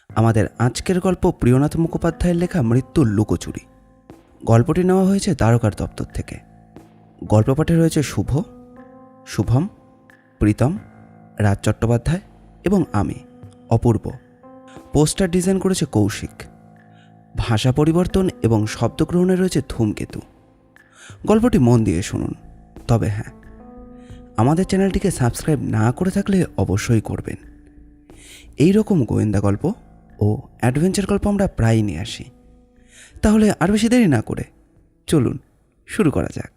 আমাদের আজকের গল্প প্রিয়নাথ মুখোপাধ্যায়ের লেখা মৃত্যুর লুকোচুরি। গল্পটি নেওয়া হয়েছে দ্বারকার দপ্তর থেকে। গল্প পাঠে রয়েছে শুভ, শুভম, প্রীতম, রাজ চট্টোপাধ্যায় এবং আমি অপূর্ব। পোস্টার ডিজাইন করেছে কৌশিক। ভাষা পরিবর্তন এবং শব্দগ্রহণে রয়েছে ধূমকেতু। গল্পটি মন দিয়ে শুনুন। তবে হ্যাঁ, আমাদের চ্যানেলটিকে সাবস্ক্রাইব না করে থাকলে অবশ্যই করবেন। এই রকম গোয়েন্দা গল্প ও অ্যাডভেঞ্চার গল্প আমরা প্রায়ই নিয়ে আসি। তাহলে আর বেশি দেরি না করে চলুন শুরু করা যাক।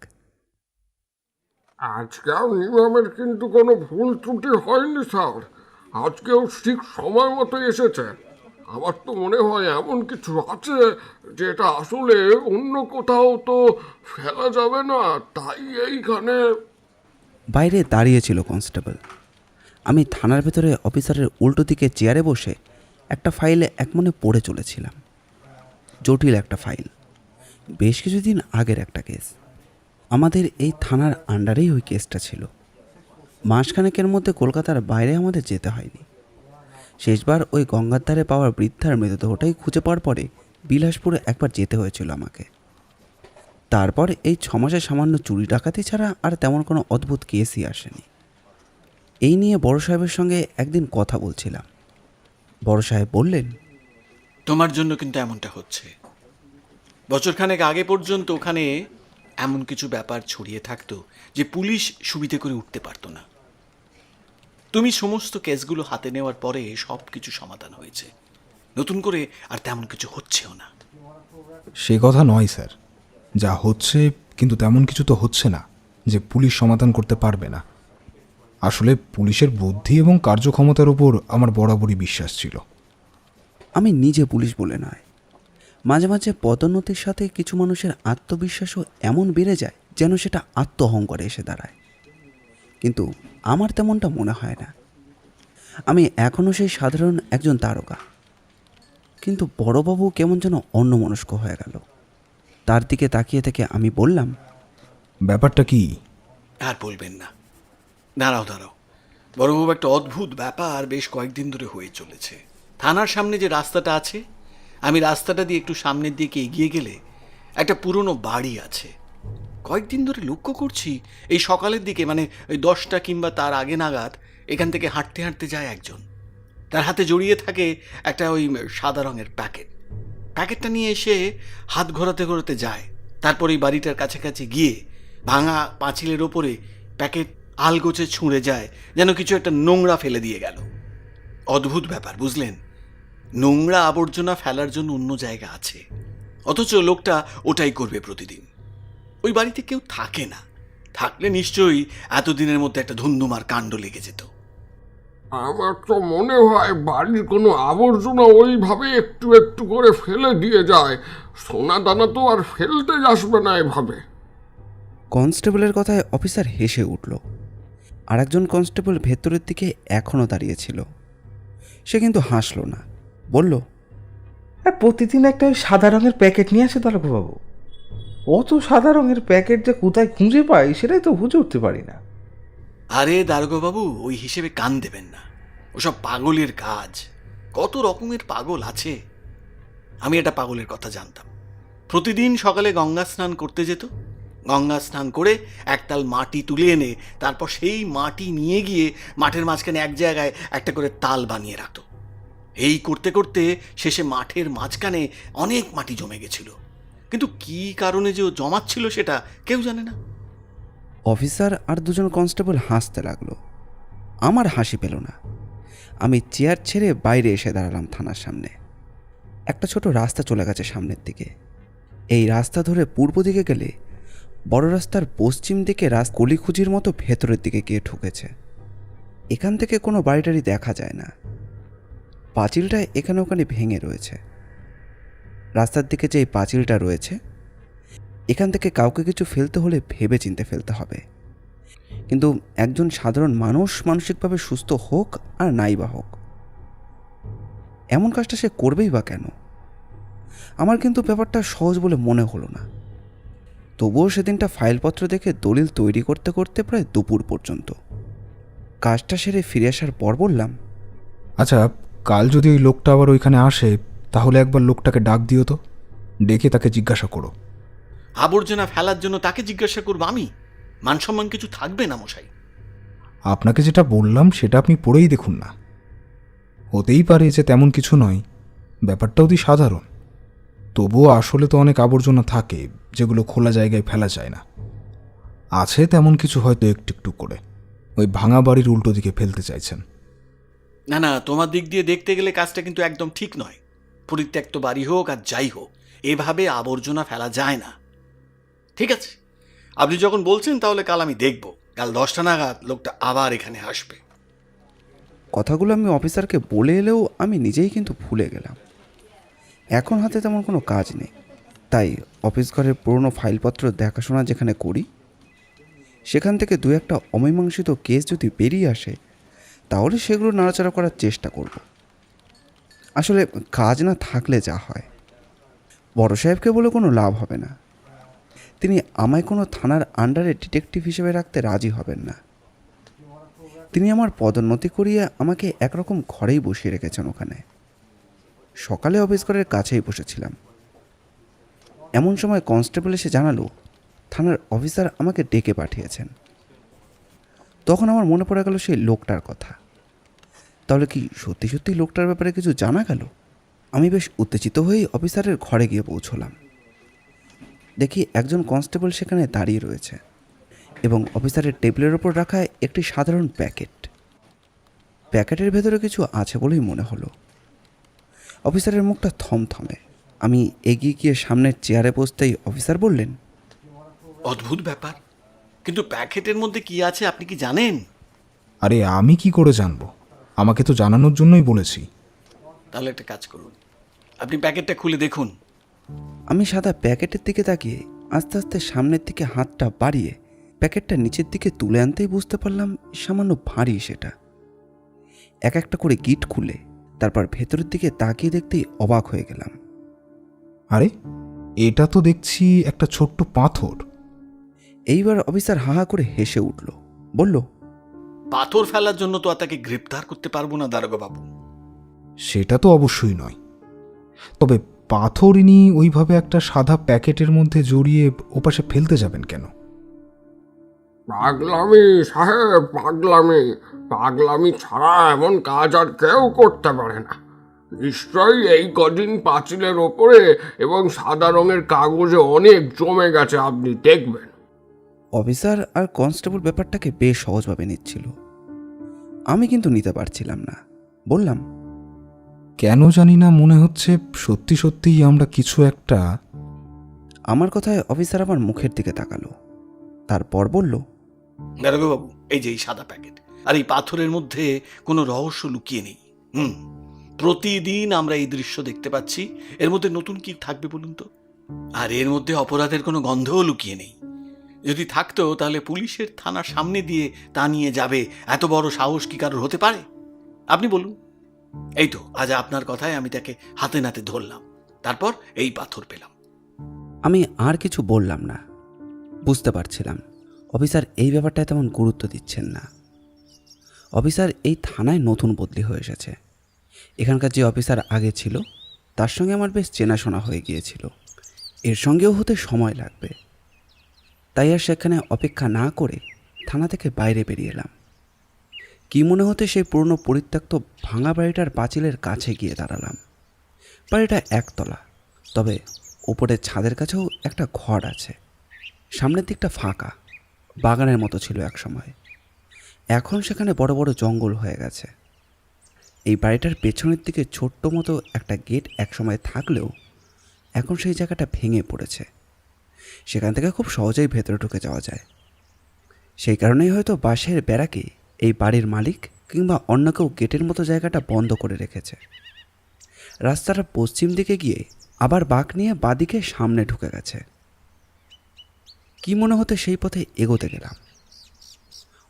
আজকেও নিয়মের কিন্তু কোনো ভুল ত্রুটি হয়নি স্যার। আজকেও ঠিক সময় মতো এসেছে। আমার তো মনে হয় এমন কিছু আছে যেটা আসলে অন্য কোথাও তো ফেলা যাবে না, তাই এইখানে। বাইরে দাঁড়িয়েছিল কনস্টেবল। আমি থানার ভেতরে অফিসারের উল্টো দিকে চেয়ারে বসে একটা ফাইলে একমনে পড়ে চলেছিলাম। জটিল একটা ফাইল, বেশ কিছুদিন আগের একটা কেস। আমাদের এই থানার আন্ডারেই ওই কেসটা ছিল। মাসখানেকের মধ্যে কলকাতার বাইরে আমাদের যেতে হয়নি। শেষবার ওই গঙ্গার ধারে পাওয়া বৃদ্ধার মৃতদেহটাই খুঁজে পাওয়ার পরে বিলাসপুরে একবার যেতে হয়েছিল আমাকে। তারপর এই 6 মাসে সামান্য চুরি ডাকাতি ছাড়া আর তেমন কোনো অদ্ভুত কেসই আসেনি। এই নিয়ে বড় সাহেবের সঙ্গে একদিন কথা বলছিলাম। বড় সাহেব বললেন, তোমার জন্য কিন্তু এমনটা হচ্ছে। বছরখানেক আগে পর্যন্ত ওখানে এমন কিছু ব্যাপার ছড়িয়ে থাকতো যে পুলিশ সুবিধে করে উঠতে পারতো না। তুমি সমস্ত কেসগুলো হাতে নেওয়ার পরে সব কিছু সমাধান হয়েছে। নতুন করে আর তেমন কিছু হচ্ছেও না। সে কথা নয় স্যার, যা হচ্ছে কিন্তু তেমন কিছু তো হচ্ছে না যে পুলিশ সমাধান করতে পারবে না। আসলে পুলিশের বুদ্ধি এবং কার্যক্ষমতার উপর আমার বরাবরই বিশ্বাস ছিল। আমি নিজে পুলিশ বলে নয়, মাঝে মাঝে পদোন্নতির সাথে কিছু মানুষের আত্মবিশ্বাসও এমন বেড়ে যায় যেন সেটা আত্ম অহংকারে এসে দাঁড়ায়। কিন্তু আমার তেমনটা মনে হয় না। আমি এখনও সেই সাধারণ একজন তারকা। কিন্তু বড়বাবু কেমন যেন অন্যমনস্ক হয়ে গেল। তার দিকে তাকিয়ে থেকে আমি বললাম, ব্যাপারটা কি? আর বলবেন না। দাঁড়াও দাঁড়াও, বড়বাবু, একটা অদ্ভুত ব্যাপার বেশ কয়েকদিন ধরে হয়ে চলেছে। থানার সামনে যে রাস্তাটা আছে, আমি রাস্তাটা দিয়ে একটু সামনের দিকে এগিয়ে গেলে একটা পুরনো বাড়ি আছে। কয়েকদিন ধরে লক্ষ্য করছি এই সকালের দিকে, মানে ওই 10টা কিংবা তার আগে নাগাদ এখান থেকে হাঁটতে হাঁটতে যায় একজন। তার হাতে জড়িয়ে থাকে একটা ওই সাদা রঙের প্যাকেট। প্যাকেটটা নিয়ে এসে হাত ঘোরাতে ঘোরাতে যায়। তারপর এই বাড়িটার কাছাকাছি গিয়ে ভাঙা পাঁচিলের ওপরে প্যাকেট আলগোছে ছুঁড়ে যায়, যেন কিছু একটা নোংরা ফেলে দিয়ে গেল। অদ্ভুত ব্যাপার, বুঝলেন? নোংরা আবর্জনা ফেলার জন্য অন্য জায়গা আছে, অথচ লোকটা ওটাই করবে প্রতিদিন। ওই বাড়িতে কেউ থাকে না। থাকলে নিশ্চয়ই এতদিনের মধ্যে একটা ধুন্ধুমার কাণ্ড লেগে যেত। আমার তো মনে হয় বাড়ির কোনো আবর্জনা ওইভাবে একটু একটু করে ফেলে দিয়ে যায়। সোনা দানা তো আর ফেলতে আসবে না এভাবে। কনস্টেবলের কথায় অফিসার হেসে উঠল। আর একজন কনস্টেবল ভেতরের দিকে এখনও দাঁড়িয়েছিল। সে কিন্তু হাসল না, বলল, প্রতিদিন একটা ওই সাদা রঙের প্যাকেট নিয়ে আসে তারকবাবু। অত সাদা রঙের প্যাকেট যে কোথায় খুঁজে পাই সেটাই তো বুঝে উঠতে পারি না। আরে দারোগাবাবু, ওই হিসেবে কান দেবেন না। ওসব পাগলের কাজ। কত রকমের পাগল আছে। আমি একটা পাগলের কথা জানতাম। প্রতিদিন সকালে গঙ্গা স্নান করতে যেত। গঙ্গা স্নান করে একতাল মাটি তুলে এনে তারপর সেই মাটি নিয়ে গিয়ে মাঠের মাঝখানে এক জায়গায় একটা করে তাল বানিয়ে রাখত। এই করতে করতে শেষে মাঠের মাঝখানে অনেক মাটি জমে গেছিল। কিন্তু কী কারণে যে ও জমাচ্ছিল সেটা কেউ জানে না। অফিসার আর দুজন কনস্টেবল হাসতে লাগলো। আমার হাসি পেল না। আমি চেয়ার ছেড়ে বাইরে এসে দাঁড়ালাম থানার সামনে। একটা ছোট রাস্তা চলে গেছে সামনের দিকে। এই রাস্তা ধরে পূর্ব দিকে গেলে বড় রাস্তার পশ্চিম দিকে কলিখুজির মতো ভেতরের দিকে গিয়ে ঢুকেছে। এখান থেকে কোনো বাড়িটারি দেখা যায় না। পাঁচিলটা এখানে ওখানে ভেঙে রয়েছে। রাস্তার দিকে যে পাঁচিলটা রয়েছে, এখান থেকে কাউকে কিছু ফেলতে হলে ভেবে চিন্তে ফেলতে হবে। কিন্তু একজন সাধারণ মানুষ মানসিকভাবে সুস্থ হোক আর নাই বা হোক, এমন কাজটা সে করবেই বা কেন? আমার কিন্তু ব্যাপারটা সহজ বলে মনে হলো না। তবুও সেদিনটা ফাইলপত্র দেখে দলিল তৈরি করতে করতে প্রায় দুপুর পর্যন্ত। কাজটা সেরে ফিরে আসার পর বললাম, আচ্ছা, কাল যদি ওই লোকটা আবার ওইখানে আসে তাহলে একবার লোকটাকে ডাক দিও তো, ডেকে তাকে জিজ্ঞাসা করো। আবর্জনা ফেলার জন্য তাকে জিজ্ঞাসা করবো আমি? মান সম্মান কিছু থাকবে না মশাই। আপনাকে যেটা বললাম সেটা আপনি পড়েই দেখুন না। হতেই পারে যে তেমন কিছু নয়, ব্যাপারটা অতি সাধারণ। তবুও আসলে তো অনেক আবর্জনা থাকে যেগুলো খোলা জায়গায় ফেলা যায় না। আছে তেমন কিছু, হয়তো একটু একটু করে ওই ভাঙা বাড়ির উল্টো দিকে ফেলতে চাইছেন। না না, তোমার দিক দিয়ে দেখতে গেলে কাজটা কিন্তু একদম ঠিক নয়। পরিত্যক্ত বাড়ি হোক আর যাই হোক, এভাবে আবর্জনা ফেলা যায় না। ঠিক আছে, আপনি যখন বলছেন তাহলে কাল আমি দেখব। কাল 10টা নাগাদ লোকটা আবার এখানে আসবে। কথাগুলো আমি অফিসারকে বলে এলেও আমি নিজেই কিন্তু ভুলে গেলাম। এখন হাতে তেমন কোনো কাজ নেই, তাই অফিস ঘরের পুরনো ফাইলপত্র দেখাশোনা যেখানে করি, সেখান থেকে দু একটা অমীমাংসিত কেস যদি বেরিয়ে আসে তাহলে সেগুলো নাড়াচাড়া করার চেষ্টা করব। আসলে কাজ না থাকলে যা হয়, বড় সাহেবকে বলে কোনো লাভ হবে না। তিনি আমায় কোনো থানার আন্ডারে ডিটেকটিভ হিসেবে রাখতে রাজি হবেন না। তিনি আমার পদোন্নতি করিয়ে আমাকে একরকম ঘরেই বসিয়ে রেখেছেন ওখানে। সকালে অফিস ঘরের কাছেই বসেছিলাম, এমন সময় কনস্টেবল এসে জানালো থানার অফিসার আমাকে ডেকে পাঠিয়েছেন। তখন আমার মনে পড়ে গেল সেই লোকটার কথা। তাহলে কি সত্যি সত্যি লোকটার ব্যাপারে কিছু জানা গেল? আমি বেশ উত্তেজিত হয়েই অফিসারের ঘরে গিয়ে পৌঁছলাম। দেখি একজন কনস্টেবল সেখানে দাঁড়িয়ে রয়েছে এবং অফিসারের টেবিলের ওপর রাখা একটি সাধারণ প্যাকেট। প্যাকেটের ভেতরে কিছু আছে বলেই মনে হলো। অফিসারের মুখটা থমথমে। আমি এগিয়ে গিয়ে সামনের চেয়ারে বসতেই অফিসার বললেন, অদ্ভুত ব্যাপার, কিন্তু প্যাকেটের মধ্যে কি আছে আপনি কি জানেন? আরে আমি কি করে জানবো? আমাকে তো জানানোর জন্যই বলেছি। তাহলে একটা কাজ করুন, আপনি প্যাকেটটা খুলে দেখুন। আমি সাদা প্যাকেটের দিকে তাকিয়ে আস্তে আস্তে সামনের দিকে হাতটা বাড়িয়ে প্যাকেটটা নিচের দিকে তুলে আনতেই বুঝতে পারলাম সামান্য ভারী সেটা। এক একটা করে গিট খুলে তারপর ভেতরের দিকে তাকিয়ে দেখতেই অবাক হয়ে গেলাম। আরে এটা তো দেখছি একটা ছোট্ট পাথর। এইবার অফিসার হাহা করে হেসে উঠল, বলল, পাথর ফেলার জন্য তো আর তাকে গ্রেপ্তার করতে পারবো না দারোগা বাবু। সেটা তো অবশ্যই নয়, তবে পাথর ইনি ওইভাবে একটা সাদা প্যাকেটের মধ্যে জড়িয়ে ওপাশে ফেলতে যাবেন কেন? পাগলামি সাহেব, পাগলামি। পাগলামি ছাড়া এমন কাজ আর কেউ করতে পারে না। নিশ্চয়ই এই কদিন পাঁচিলের ওপরে এবং সাদা রঙের কাগজে অনেক জমে গেছে, আপনি দেখবেন। অফিসার আর কনস্টেবল ব্যাপারটাকে বেশ সহজভাবে নিচ্ছিল, আমি কিন্তু নিতে পারছিলাম না। বললাম, কেন জানি না মনে হচ্ছে সত্যি সত্যিই আমরা কিছু একটা। আমার কথায় অফিসার আমার মুখের দিকে তাকালো, তারপর বলল, দারোগা বাবু, এই যে এই সাদা প্যাকেট আর এই পাথরের মধ্যে কোনো রহস্য লুকিয়ে নেই। প্রতিদিন আমরা এই দৃশ্য দেখতে পাচ্ছি, এর মধ্যে নতুন কি থাকবে বলুন তো? আর এর মধ্যে অপরাধের কোনো গন্ধও লুকিয়ে নেই। যদি থাকতো তাহলে পুলিশের থানার সামনে দিয়ে তা নিয়ে যাবে এত বড় সাহস কি কারোর হতে পারে? আপনি বলুন। এই তো আজ আপনার কথায় আমি তাকে হাতে নাতে ধরলাম, তারপর এই পাথর পেলাম। আমি আর কিছু বললাম না। বুঝতে পারছিলাম অফিসার এই ব্যাপারটায় তেমন গুরুত্ব দিচ্ছেন না। অফিসার এই থানায় নতুন বদলি হয়ে এসেছে। এখানকার যে অফিসার আগে ছিল তার সঙ্গে আমার বেশ চেনাশোনা হয়ে গিয়েছিল। এর সঙ্গেও হতে সময় লাগবে, তাই আর সেখানে অপেক্ষা না করে থানা থেকে বাইরে বেরিয়ে এলাম। কি মনে হতে সেই পুরনো পরিত্যক্ত ভাঙা বাড়িটার পাঁচিলের কাছে গিয়ে দাঁড়ালাম। বাড়িটা একতলা, তবে ওপরের ছাদের কাছেও একটা ঘর আছে। সামনের দিকটা ফাঁকা, বাগানের মতো ছিল এক সময়। এখন সেখানে বড় বড় জঙ্গল হয়ে গেছে। এই বাড়িটার পেছনের দিকে ছোট্ট মতো একটা গেট একসময় থাকলেও এখন সেই জায়গাটা ভেঙে পড়েছে। সেখান থেকে খুব সহজেই ভেতরে ঢুকে যাওয়া যায়। সেই কারণেই হয়তো বাঁশের বেড়াকে এই বাড়ির মালিক কিংবা অন্য কেউ গেটের মতো জায়গাটা বন্ধ করে রেখেছে। রাস্তাটা পশ্চিম দিকে গিয়ে আবার বাঁক নিয়ে বাঁদিকে সামনে ঢুকে গেছে। কি মনে হতে সেই পথে এগোতে গেলাম।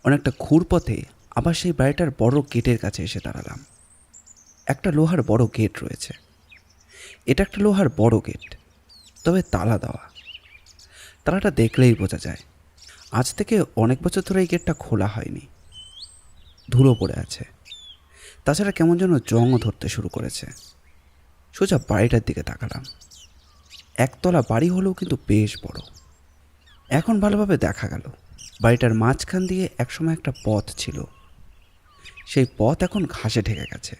অনেকটা ঘুর পথে আবার সেই বাড়িটার বড় গেটের কাছে এসে দাঁড়ালাম। একটা লোহার বড় গেট রয়েছে। এটা একটা লোহার বড় গেট, তবে তালা দেওয়া। তালাটা দেখলেই বোঝা যায় আজ থেকে অনেক বছর ধরে এই গেটটা খোলা হয়নি। ধুলো পড়ে আছে, তাছাড়া কেমন যেন জংও ধরতে শুরু করেছে। সোজা বাড়িটার দিকে তাকালাম। একতলা বাড়ি হলেও কিন্তু বেশ বড়। এখন ভালোভাবে দেখা গেল বাড়িটার মাঝখান দিয়ে একসময় একটা পথ ছিল। সেই পথ এখন ঘাসে ঢেকে গেছে।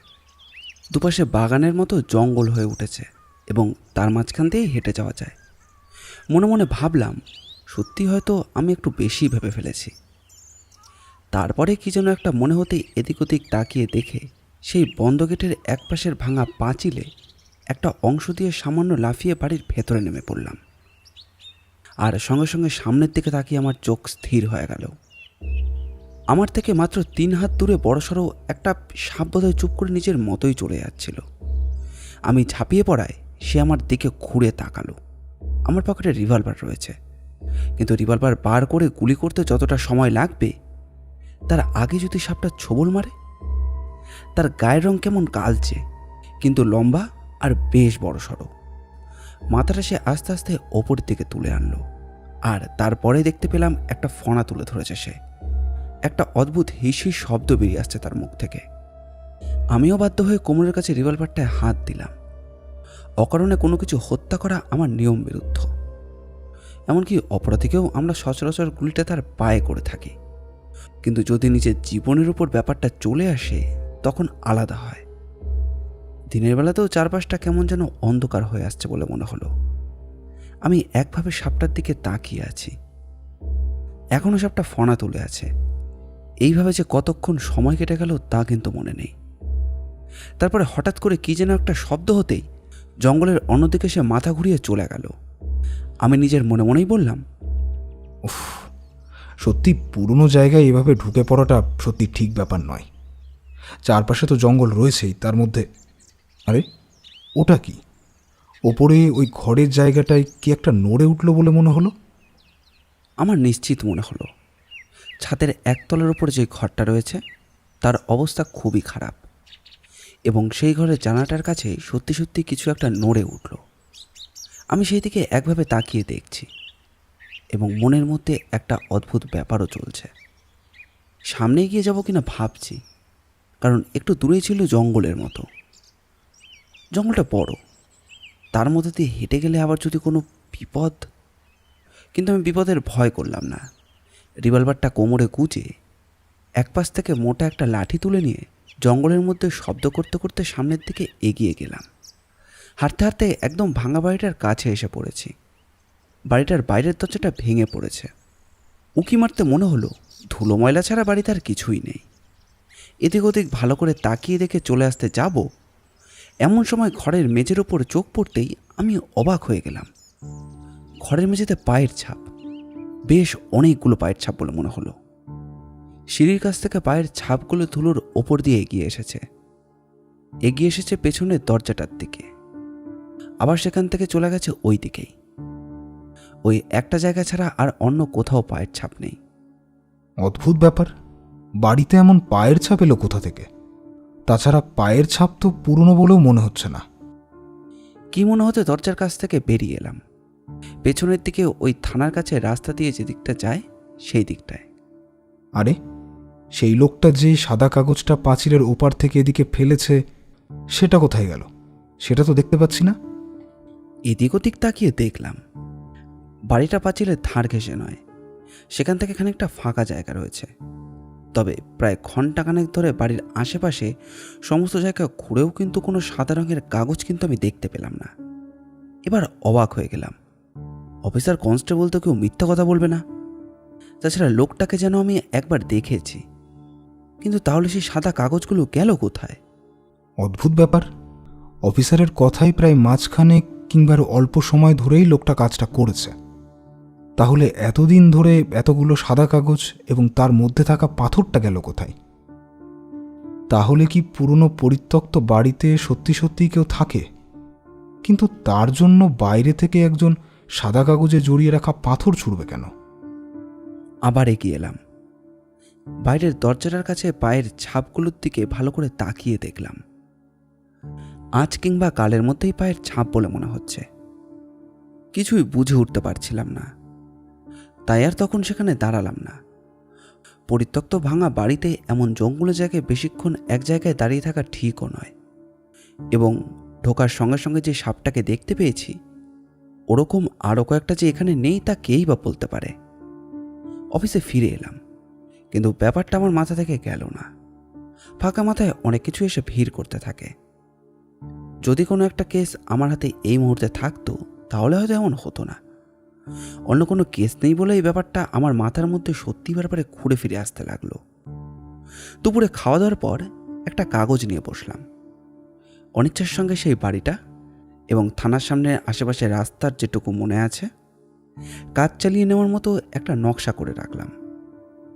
দুপাশে বাগানের মতো জঙ্গল হয়ে উঠেছে এবং তার মাঝখান দিয়েই হেঁটে যাওয়া যায়। মনে মনে ভাবলাম, সত্যি হয়তো আমি একটু বেশি ভেবে ফেলেছি। তারপরে কি যেন একটা মনে হতেই এদিক ওদিক তাকিয়ে দেখে সেই বন্ধ গেটের একপাশের ভাঙা পাঁচিলে একটা অংশ দিয়ে সামান্য লাফিয়ে বাড়ির ভেতরে নেমে পড়লাম। আর সঙ্গে সঙ্গে সামনের দিকে তাকিয়ে আমার চোখ স্থির হয়ে গেল। আমার থেকে মাত্র 3 হাত দূরে বড়সড় একটা সাপ বোধহয় চুপ করে নিজের মতোই চলে যাচ্ছিল। আমি ঝাঁপিয়ে পড়ায় সে আমার দিকে ঘুরে তাকালো। আমার পকেটে রিভলভার রয়েছে, কিন্তু রিভলভার বার করে গুলি করতে যতটা সময় লাগবে তার আগে যদি সাপটা ছোবল মারে। তার গায়ের রং কেমন কালচে, কিন্তু লম্বা আর বেশ বড়সড়। মাথাটা সে আস্তে আস্তে ওপরের দিকে তুলে আনলো, আর তারপরে দেখতে পেলাম একটা ফণা তুলে ধরেছে সে। একটা অদ্ভুত হিসির শব্দ বেরিয়ে আসছে তার মুখ থেকে। আমিও বাধ্য হয়ে কোমরের কাছে রিভলভারটায় হাত দিলাম। অকারণে কোনো কিছু হত্যা করা আমার নিয়ম বিরুদ্ধ। এমনকি অপরাধীকেও আমরা সচরাচর গুলিটা তার পায়ে করে থাকি, কিন্তু যদি নিজের জীবনের উপর ব্যাপারটা চলে আসে তখন আলাদা হয়। দিনের বেলাতেও চারপাশটা কেমন যেন অন্ধকার হয়ে আসছে বলে মনে হলো। আমি একভাবে সাপটার দিকে তাকিয়ে আছি। এখনও সাপটা ফণা তুলে আছে। এইভাবে যে কতক্ষণ সময় কেটে গেল তা কিন্তু মনে নেই। তারপরে হঠাৎ করে কি যেন একটা শব্দ হতেই জঙ্গলের অন্যদিকে সে মাথা ঘুরিয়ে চলে গেল। আমি নিজের মনে মনেই বললাম, উফ, সত্যি পুরনো জায়গায় এভাবে ঢুকে পড়াটা সত্যি ঠিক ব্যাপার নয়। চারপাশে তো জঙ্গল রয়েছেই, তার মধ্যে আরে ওটা কি? ওপরে ওই ঘরের জায়গাটায় কি একটা নড়ে উঠল বলে মনে হলো। আমার নিশ্চিত মনে হলো ছাদের একতলার উপর যে ঘরটা রয়েছে তার অবস্থা খুবই খারাপ, এবং সেই ঘরের জানালাটার কাছে সত্যি সত্যি কিছু একটা নড়ে উঠল। আমি সেই দিকে একভাবে তাকিয়ে দেখছি, এবং মনের মধ্যে একটা অদ্ভুত ব্যাপারও চলছে। সামনে এগিয়ে যাব কিনা ভাবছি, কারণ একটু দূরেই ছিল জঙ্গলের মতো। জঙ্গলটা বড়, তার মধ্যে দিয়ে হেঁটে গেলে আবার যদি কোনো বিপদ। কিন্তু আমি বিপদের ভয় করলাম না। রিভলভারটা কোমরে গুজে একপাশ থেকে মোটা একটা লাঠি তুলে নিয়ে জঙ্গলের মধ্যে শব্দ করতে করতে সামনের দিকে এগিয়ে গেলাম। হাঁটতে হাঁটতে একদম ভাঙা বাড়িটার কাছে এসে পড়েছি। বাড়িটার বাইরের দরজাটা ভেঙে পড়েছে। উকি মারতে মনে হলো ধুলো ময়লা ছাড়া বাড়িতে আর কিছুই নেই। এদিক ওদিক ভালো করে তাকিয়ে দেখে চলে আসতে যাব, এমন সময় ঘরের মেঝের ওপর চোখ পড়তেই আমি অবাক হয়ে গেলাম। ঘরের মেঝেতে পায়ের ছাপ, বেশ অনেকগুলো পায়ের ছাপ বলে মনে হলো। সিঁড়ির কাছ থেকে পায়ের ছাপগুলো ধুলোর ওপর দিয়ে এগিয়ে এসেছে পেছনের দরজাটার দিকে, আবার সেখান থেকে চলে গেছে ওই দিকেই। ওই একটা জায়গা ছাড়া আর অন্য কোথাও পায়ের ছাপ নেই। অদ্ভুত ব্যাপার, বাড়িতে এমন পায়ের ছাপ এলো কোথা থেকে? তাছাড়া পায়ের ছাপ তো পুরনো বলেও মনে হচ্ছে না। কি মনে হতে দরজার কাছ থেকে বেরিয়ে এলাম। পেছনের দিকে ওই থানার কাছে রাস্তা দিয়ে যে দিকটা যায় সেই দিকটায়। আরে সেই লোকটা যে সাদা কাগজটা পাঁচিলের ওপার থেকে এদিকে ফেলেছে, সেটা কোথায় গেল? সেটা তো দেখতে পাচ্ছি না। এদিক ওদিক তাকিয়ে দেখলাম বাড়িটা পাঁচিলের ধার ঘেঁষে নয়, সেখান থেকে খানিকটা ফাঁকা জায়গা রয়েছে। তবে প্রায় ঘণ্টাখানেক ধরে বাড়ির আশেপাশে সমস্ত জায়গা ঘুরেও কিন্তু কোনো সাদা রঙের কাগজ কিন্তু আমি দেখতে পেলাম না। এবার অবাক হয়ে গেলাম, অফিসার কনস্টেবল তো কেউ মিথ্যা কথা বলবে না। তাছাড়া লোকটাকে যেন আমি একবার দেখেছি, কিন্তু তাহলে সেই সাদা কাগজগুলো গেল কোথায়? অদ্ভুত ব্যাপার, অফিসারের কথাই প্রায় মাঝখানে কিংবা অল্প সময় ধরেই লোকটা কাজটা করেছে। তাহলে এতদিন ধরে এতগুলো সাদা কাগজ এবং তার মধ্যে থাকা পাথরটা গেল কোথায়? তাহলে কি পুরনো পরিত্যক্ত বাড়িতে সত্যি সত্যিই কেউ থাকে, কিন্তু তার জন্য বাইরে থেকে একজন সাদা কাগজে জড়িয়ে রাখা পাথর ছুঁড়বে কেন? আবার এগিয়ে এলাম। বাইরের দরজাটার কাছে পায়ের ছাপগুলোর দিকে ভালো করে তাকিয়ে দেখলাম। আজ কিংবা কালের মধ্যেই পায়ের ছাপ বলে মনে হচ্ছে। কিছুই বুঝে উঠতে পারছিলাম না, তাই আর তখন সেখানে দাঁড়ালাম না। পরিত্যক্ত ভাঙা বাড়িতে এমন জঙ্গলের জায়গায় বেশিক্ষণ এক জায়গায় দাঁড়িয়ে থাকা ঠিকও নয়, এবং ঢোকার সঙ্গে সঙ্গে যে সাপটাকে দেখতে পেয়েছি ওরকম আরও কয়েকটা যে এখানে নেই তা কেই বা বলতে পারে। অফিসে ফিরে এলাম, কিন্তু ব্যাপারটা আমার মাথা থেকে গেল না। ফাঁকা মাথায় অনেক কিছু এসে ভিড় করতে থাকে। যদি কোনো একটা কেস আমার হাতে এই মুহূর্তে থাকতো তাহলে হয়তো এমন হতো না। অন্য কোনো কেস নেই বলে এই ব্যাপারটা আমার মাথার মধ্যে সত্যি ব্যাপারে ঘুরে ফিরে আসতে লাগলো। দুপুরে খাওয়া দাওয়ার পর একটা কাগজ নিয়ে বসলাম। অনিচ্ছার সঙ্গে সেই বাড়িটা এবং থানার সামনে আশেপাশে রাস্তার যেটুকু মনে আছে কাজ চালিয়ে নেওয়ার মতো একটা নকশা করে রাখলাম।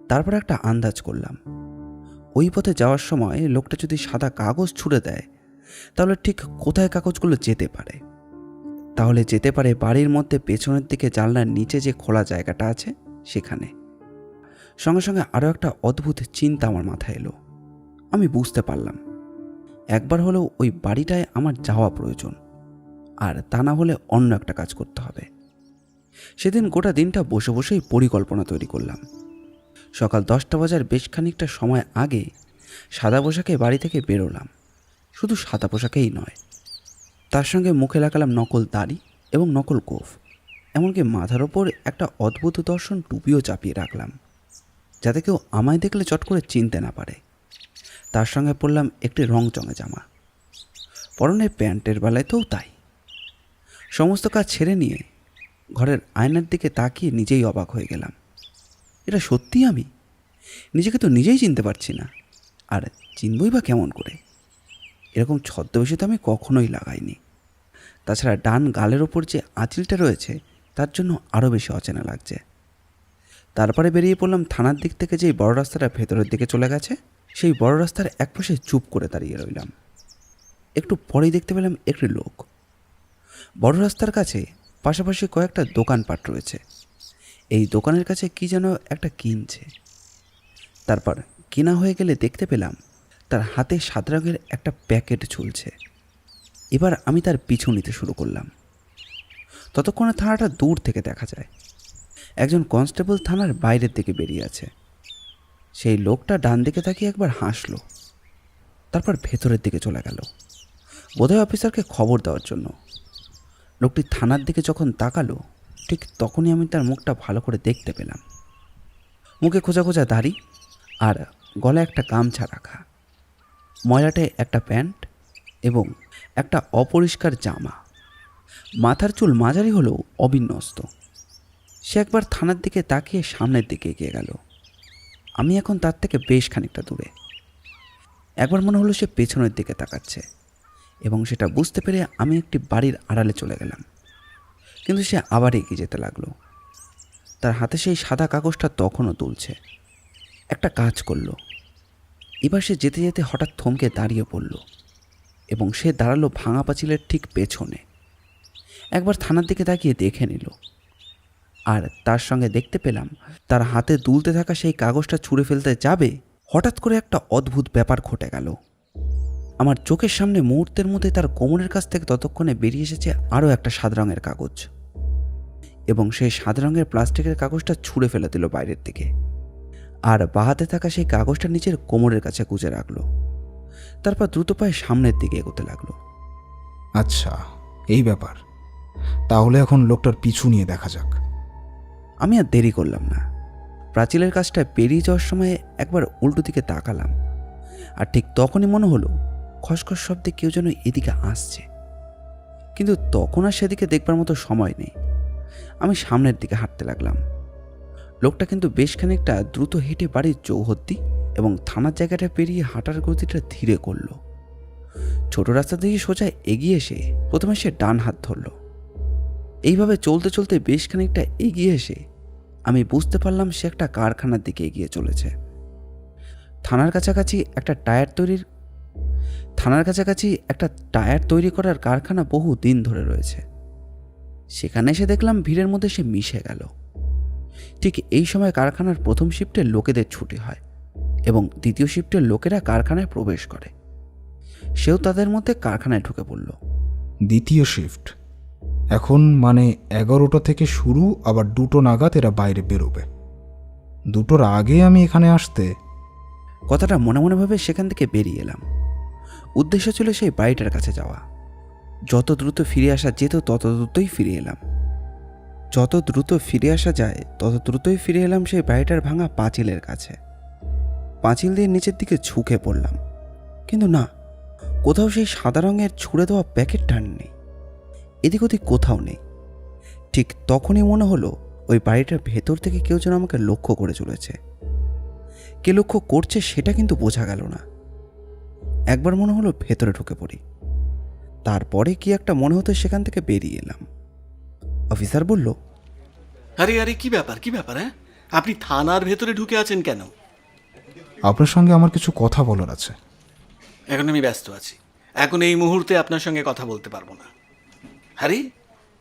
তারপর একটা আন্দাজ করলাম, ওই পথে যাওয়ার সময় লোকটা যদি সাদা কাগজ ছুঁড়ে দেয় তাহলে ঠিক কোথায় কাগজগুলো যেতে পারে। তাহলে যেতে পারে বাড়ির মধ্যে পেছনের দিকে জানলার নিচে যে খোলা জায়গাটা আছে সেখানে। সঙ্গে সঙ্গে আরও একটা অদ্ভুত চিন্তা আমার মাথায় এলো। আমি বুঝতে পারলাম একবার হলেও ওই বাড়িটায় আমার যাওয়া প্রয়োজন, আর তা না হলে অন্য একটা কাজ করতে হবে। সেদিন গোটা দিনটা বসে বসেই পরিকল্পনা তৈরি করলাম। সকাল 10টা বাজার বেশ খানিকটা সময় আগে সাদা পোশাকে বাড়ি থেকে বেরোলাম। শুধু সাদা পোশাকেই নয়, তার সঙ্গে মুখে লাগালাম নকল দাড়ি এবং নকল গোঁফ, এমনকি মাথার ওপর একটা অদ্ভুত দর্শন টুপিও চাপিয়ে রাখলাম, যাতে কেউ আমায় দেখলে চট করে চিনতে না পারে। তার সঙ্গে পরলাম একটি রংচঙে জামা, পরনে প্যান্টের বেলাতেও তাই। সমস্ত কাজ ছেড়ে নিয়ে ঘরের আয়নার দিকে তাকিয়ে নিজেই অবাক হয়ে গেলাম। এটা সত্যি আমি? নিজেকে তো নিজেই চিনতে পারছি না, আর চিনবই বা কেমন করে? এরকম ছদ্মবেশে তো আমি কখনোই লাগাইনি। তাছাড়া ডান গালের ওপর যে আঁচিলটা রয়েছে তার জন্য আরও বেশি অচেনা লাগছে। তারপরে বেরিয়ে পড়লাম থানার দিক থেকে। যেই বড় রাস্তাটা ভেতরের দিকে চলে গেছে সেই বড় রাস্তার একপাশে চুপ করে দাঁড়িয়ে রইলাম। একটু পরেই দেখতে পেলাম একটি লোক। বড় রাস্তার কাছে পাশাপাশি কয়েকটা দোকানপাট রয়েছে। এই দোকানের কাছে কি যেন একটা কিনছে। তারপর কেনা হয়ে গেলে দেখতে পেলাম তার হাতে সাদা রঙের একটা প্যাকেট ঝুলছে। এবার আমি তার পিছু নিতে শুরু করলাম। ততক্ষণে থানাটা দূর থেকে দেখা যায়। একজন কনস্টেবল থানার বাইরের দিকে বেরিয়ে আছে। সেই লোকটা ডান দিকে তাকিয়ে একবার হাসলো, তারপর ভেতরের দিকে চলে গেল, বোধহয় অফিসারকে খবর দেওয়ার জন্য। লোকটি থানার দিকে যখন তাকালো ঠিক তখনই আমি তার মুখটা ভালো করে দেখতে পেলাম। মুখে খোঁজা খোঁজা দাড়ি আর গলায় একটা গামছা রাখা, ময়লাটে একটা প্যান্ট এবং একটা অপরিষ্কার জামা। মাথার চুল মাঝারি হলেও অবিন্যস্ত। সে একবার থানার দিকে তাকিয়ে সামনের দিকে এগিয়ে গেল। আমি এখন তার থেকে বেশ খানিকটা দূরে। একবার মনে হলো সে পেছনের দিকে তাকাচ্ছে, এবং সেটা বুঝতে পেরে আমি একটি বাড়ির আড়ালে চলে গেলাম। কিন্তু সে আবার এগিয়ে যেতে লাগলো। তার হাতে সেই সাদা কাগজটা তখনও তুলছে। একটা কাজ করলো। এবার সে যেতে যেতে হঠাৎ থমকে দাঁড়িয়ে পড়ল, এবং সে দাঁড়ালো ভাঙা পাঁচিলের ঠিক পেছনে। একবার থানার দিকে তাকিয়ে দেখে নিল, আর তার সঙ্গে দেখতে পেলাম তার হাতে দুলতে থাকা সেই কাগজটা ছুঁড়ে ফেলতে যাবে, হঠাৎ করে একটা অদ্ভুত ব্যাপার ঘটে গেল। আমার চোখের সামনে মুহূর্তের মধ্যে তার কোমরের কাছ থেকে ততক্ষণে বেরিয়ে এসেছে আরও একটা সাদা রঙের কাগজ, এবং সেই সাদা রঙের প্লাস্টিকের কাগজটা ছুঁড়ে ফেলে দিল বাইরের দিকে, আর বাহাতে থাকা সেই কাগজটা নিজের কোমরের কাছে গুজে রাখলো। তারপর দ্রুত পায়ে সামনের দিকে এগোতে লাগলো। আচ্ছা, এই ব্যাপার। তাহলে এখন লোকটার পিছু নিয়ে দেখা যাক। আমি আর দেরি করলাম না। প্রাচীলের কাজটা পেরিয়ে যাওয়ার সময় একবার উল্টো দিকে তাকালাম, আর ঠিক তখনই মনে হলো খসখস শব্দে কেউ যেন এদিকে আসছে। কিন্তু তখন আর সেদিকে দেখবার মতো সময় নেই। আমি সামনের দিকে হাঁটতে লাগলাম। লোকটা কিন্তু বেশ খানিকটা দ্রুত হেঁটে বাড়ির চৌহদ্দি এবং থানার জায়গাটা পেরিয়ে হাঁটার গতিটা ধীরে করলো। ছোট রাস্তা দিয়ে সোজা এগিয়ে এসে প্রথমে সে ডান হাত ধরল। এইভাবে চলতে চলতে বেশ খানিকটা এগিয়ে এসে আমি বুঝতে পারলাম সে একটা কারখানার দিকে এগিয়ে চলেছে। থানার কাছাকাছি একটা টায়ার তৈরি করার কারখানা বহু দিন ধরে রয়েছে। সেখানে এসে দেখলাম ভিড়ের মধ্যে সে মিশে গেল। ঠিক এই সময় কারখানার প্রথম শিফটের লোকেদের ছুটি হয় এবং দ্বিতীয় শিফটের লোকেরা কারখানায় প্রবেশ করে। সেও তাদের মধ্যে কারখানায় ঢুকে পড়ল। দ্বিতীয় শিফট এখন মানে 11টা থেকে শুরু, আবার 2টো নাগাদ এরা বাইরে বেরোবে। 2টোর আগে আমি এখানে আসতে। কথাটা মনে মনে ভাবে সেখান থেকে বেরিয়ে এলাম। উদ্দেশ্য ছিল সেই বাড়িটার কাছে যাওয়া। যত দ্রুত ফিরে আসা যেত তত দ্রুতই ফিরে এলাম। যত দ্রুত ফিরে আসা যায় তত দ্রুতই ফিরে এলাম সেই বাড়িটার ভাঙা পাঁচিলের কাছে। পাঁচিল দিয়ে নিচের দিকে ঝুঁকে পড়লাম, কিন্তু না, কোথাও সেই সাদা রঙের ছুঁড়ে দেওয়া প্যাকেটটা নেই। এদিক ওদিক কোথাও নেই। ঠিক তখনই মনে হলো ওই বাড়িটার ভেতর থেকে কেউ যেন আমাকে লক্ষ্য করে চলেছে। কে লক্ষ্য করছে সেটা কিন্তু বোঝা গেল না। একবার মনে হলো ভেতরে ঢুকে পড়ি, তারপরে কি একটা মনে হতো সেখান থেকে বেরিয়ে এলাম। অফিসার বলল, আরে আরে, কি ব্যাপার কি ব্যাপার? হ্যাঁ, আপনি থানার ভেতরে ঢুকে আছেন কেন? আপনার সঙ্গে আমার কিছু কথা বলার আছে। এখন আমি ব্যস্ত আছি, এখন এই মুহূর্তে আপনার সঙ্গে কথা বলতে পারবো না। আরে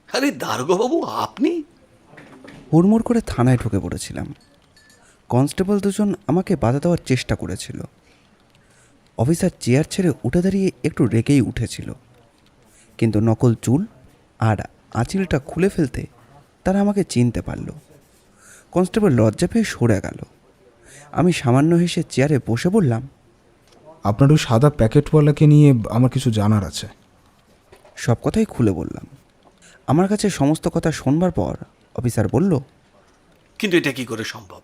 আরে দারোগাবাবু, আপনি? হুড়মুড় করে থানায় ঢুকে পড়েছিলাম। কনস্টেবল দুজন আমাকে বাধা দেওয়ার চেষ্টা করেছিল। অফিসার চেয়ার ছেড়ে উঠে দাঁড়িয়ে একটু রেগেই উঠেছিল, কিন্তু নকল চুল আর আঁচিলটা খুলে ফেলতে তারা আমাকে চিনতে পারল। কনস্টেবল লজ্জা পেয়ে সরে গেল। আমি সামান্য হেসে চেয়ারে বসে বললাম, আপনার ওই সাদা প্যাকেটওয়ালাকে নিয়ে আমার কিছু জানার আছে। সব কথাই খুলে বললাম। আমার কাছে সমস্ত কথা শোনবার পর অফিসার বলল, কিন্তু এটা কি করে সম্ভব?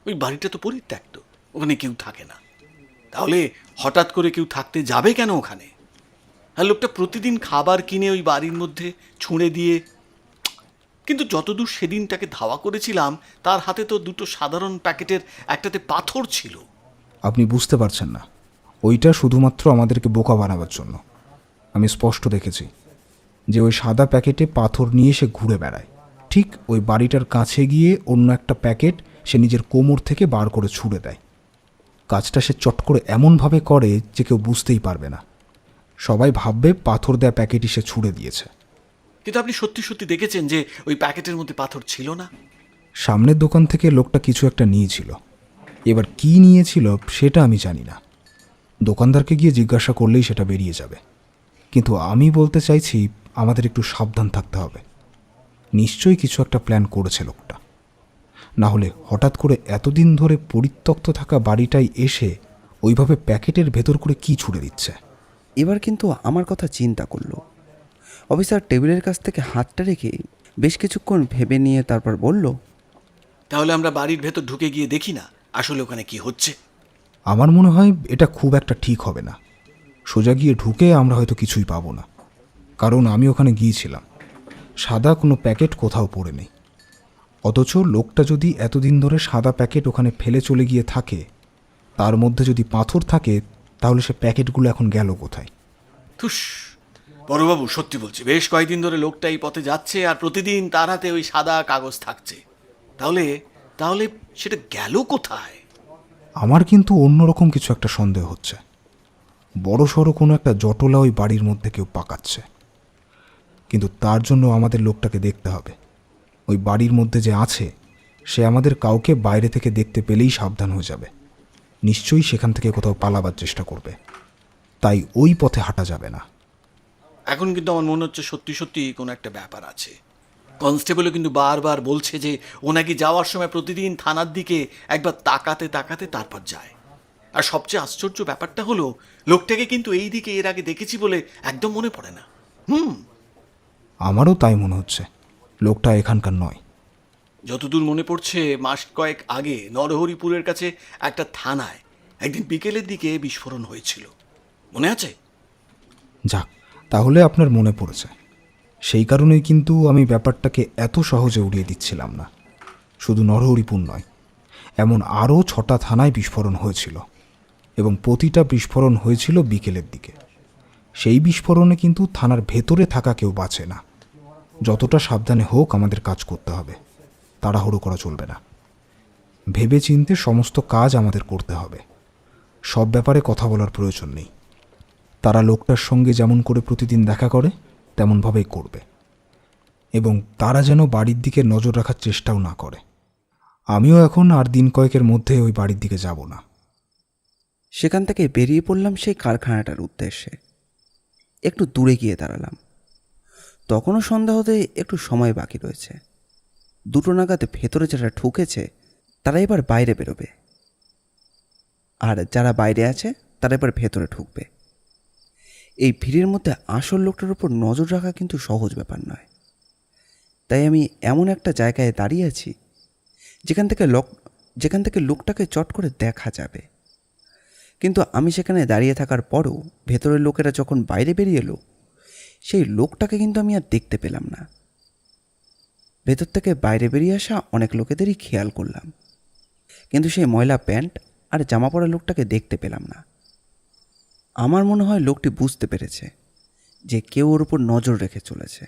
ওই বাড়িটা তো পরিত্যক্ত, ওখানে কেউ থাকে না। তাহলে হঠাৎ করে কেউ থাকতে যাবে কেন ওখানে? আর লোকটা প্রতিদিন খাবার কিনে ওই বাড়ির মধ্যে ছুঁড়ে দিয়ে, কিন্তু যতদূর সেদিন তাকে ধাওয়া করেছিলাম তার হাতে তো 2টো সাধারণ প্যাকেটের একটাতে পাথর ছিল। আপনি বুঝতে পারছেন না, ওইটা শুধুমাত্র আমাদেরকে বোকা বানাবার জন্য। আমি স্পষ্ট দেখেছি যে ওই সাদা প্যাকেটে পাথর নিয়ে সে ঘুরে বেড়ায়। ঠিক ওই বাড়িটার কাছে গিয়ে অন্য একটা প্যাকেট সে নিজের কোমর থেকে বার করে ছুঁড়ে দেয়। কাজটা সে চট করে এমনভাবে করে যে কেউ বুঝতেই পারবে না। সবাই ভাববে পাথর দেয়া প্যাকেটই সে ছুঁড়ে দিয়েছে। কিন্তু আপনি সত্যি সত্যি দেখেছেন যে ওই প্যাকেটের মধ্যে পাথর ছিল না? সামনের দোকান থেকে লোকটা কিছু একটা নিয়েছিল, এবার কি নিয়েছিল সেটা আমি জানি না। দোকানদারকে গিয়ে জিজ্ঞাসা করলেই সেটা বেরিয়ে যাবে। কিন্তু আমি বলতে চাইছি আমাদের একটু সাবধান থাকতে হবে। নিশ্চয়ই কিছু একটা প্ল্যান করেছে লোকটা, না হলে হঠাৎ করে এতদিন ধরে পরিত্যক্ত থাকা বাড়িটাই এসে ওইভাবে প্যাকেটের ভেতর করে কি ছুড়ে দিচ্ছে। এবার কিন্তু আমার কথা চিন্তা করলো। অফিসার টেবিলের কাছ থেকে হাতটা রেখে বেশ কিছুক্ষণ ভেবে নিয়ে তারপর বলল, তাহলে আমরা বাড়ির ভেতর ঢুকে গিয়ে দেখি না আসলে ওখানে কি হচ্ছে? আমার মনে হয় এটা খুব একটা ঠিক হবে না। সোজা গিয়ে ঢুকে আমরা হয়তো কিছুই পাবো না, কারণ আমি ওখানে গিয়েছিলাম, সাদা কোনো প্যাকেট কোথাও পড়ে নেই। অথচ লোকটা যদি এতদিন ধরে সাদা প্যাকেট ওখানে ফেলে চলে গিয়ে থাকে, তার মধ্যে যদি পাথর থাকে, তাহলে সে প্যাকেটগুলো এখন গেল কোথায়? থুস, বড়বাবু সত্যি বলছি, বেশ কয়েকদিন ধরে লোকটা এই পথে যাচ্ছে আর প্রতিদিন তার হাতে ওই সাদা কাগজ থাকছে। তাহলে তাহলে সেটা গেল কোথায়? আমার কিন্তু অন্যরকম কিছু একটা সন্দেহ হচ্ছে। বড় সড়ো কোনো একটা জটলা ওই বাড়ির মধ্যে কেউ পাকাচ্ছে। কিন্তু তার জন্য আমাদের লোকটাকে দেখতে হবে। ওই বাড়ির মধ্যে যে আছে সে আমাদের কাউকে বাইরে থেকে দেখতে পেলেই সাবধান হয়ে যাবে। নিশ্চয়ই সেখান থেকে কোথাও পালাবার চেষ্টা করবে। তাই ওই পথে হাঁটা যাবে না। এখন কিন্তু আমার মনে হচ্ছে সত্যি সত্যি কোনো একটা ব্যাপার আছে। কনস্টেবলও কিন্তু বারবার বলছে যে ও নাকি যাওয়ার সময় প্রতিদিন থানার দিকে একবার তাকাতে তাকাতে তারপর যায়। আর সবচেয়ে আশ্চর্য ব্যাপারটা হলো লোকটাকে কিন্তু এই দিকে এর আগে দেখেছি বলে একদম মনে পড়ে না। আমারও তাই মনে হচ্ছে, লোকটা এখানকার নয়। যতদূর মনে পড়ছে মাস কয়েক আগে নরহরিপুরের কাছে একটা থানায় একদিন বিকেলের দিকে বিস্ফোরণ হয়েছিল, মনে আছে? যাক, তাহলে আপনার মনে পড়েছে। সেই কারণেই কিন্তু আমি ব্যাপারটাকে এত সহজে উড়িয়ে দিচ্ছিলাম না। শুধু নরহরিপুর নয়, এমন আরও 6টা থানায় বিস্ফোরণ হয়েছিল, এবং প্রতিটা বিস্ফোরণ হয়েছিল বিকেলের দিকে। সেই বিস্ফোরণে কিন্তু থানার ভেতরে থাকা কেউ বাঁচে না। যতটা সাবধানে হোক আমাদের কাজ করতে হবে, তাড়াহুড়ো করা চলবে না। ভেবে চিন্তে সমস্ত কাজ আমাদের করতে হবে। সব ব্যাপারে কথা বলার প্রয়োজন নেই। তারা লোকটার সঙ্গে যেমন করে প্রতিদিন দেখা করে তেমনভাবেই করবে, এবং তারা যেন বাড়ির দিকে নজর রাখার চেষ্টাও না করে। আমিও এখন আর দিন কয়েকের মধ্যে ওই বাড়ির দিকে যাব না। সেখান থেকে বেরিয়ে পড়লাম সেই কারখানাটার উদ্দেশ্যে। একটু দূরে গিয়ে দাঁড়ালাম। তখনও সন্ধ্যা হতে একটু সময় বাকি রয়েছে। 2টো নাগাদ ভেতরে যারা ঢুকেছে তারা এবার বাইরে বেরোবে, আর যারা বাইরে আছে তারা এবার ভেতরে ঢুকবে। এই ভিড়ের মধ্যে আসল লোকটার উপর নজর রাখা কিন্তু সহজ ব্যাপার নয়। তাই আমি এমন একটা জায়গায় দাঁড়িয়ে আছি যেখান থেকে লোকটাকে চট করে দেখা যাবে। কিন্তু আমি সেখানে দাঁড়িয়ে থাকার পরও ভেতরের লোকেরা যখন বাইরে বেরিয়ে এলো, সেই লোকটাকে কিন্তু আমি আর দেখতে পেলাম না। ভেতর থেকে বাইরে বেরিয়ে আসা অনেক লোকেদেরই খেয়াল করলাম, কিন্তু সেই ময়লা প্যান্ট আর জামা পরা লোকটাকে দেখতে পেলাম না। আমার মনে হয় লোকটি বুঝতে পেরেছে যে কেউ ওর উপর নজর রেখে চলেছে,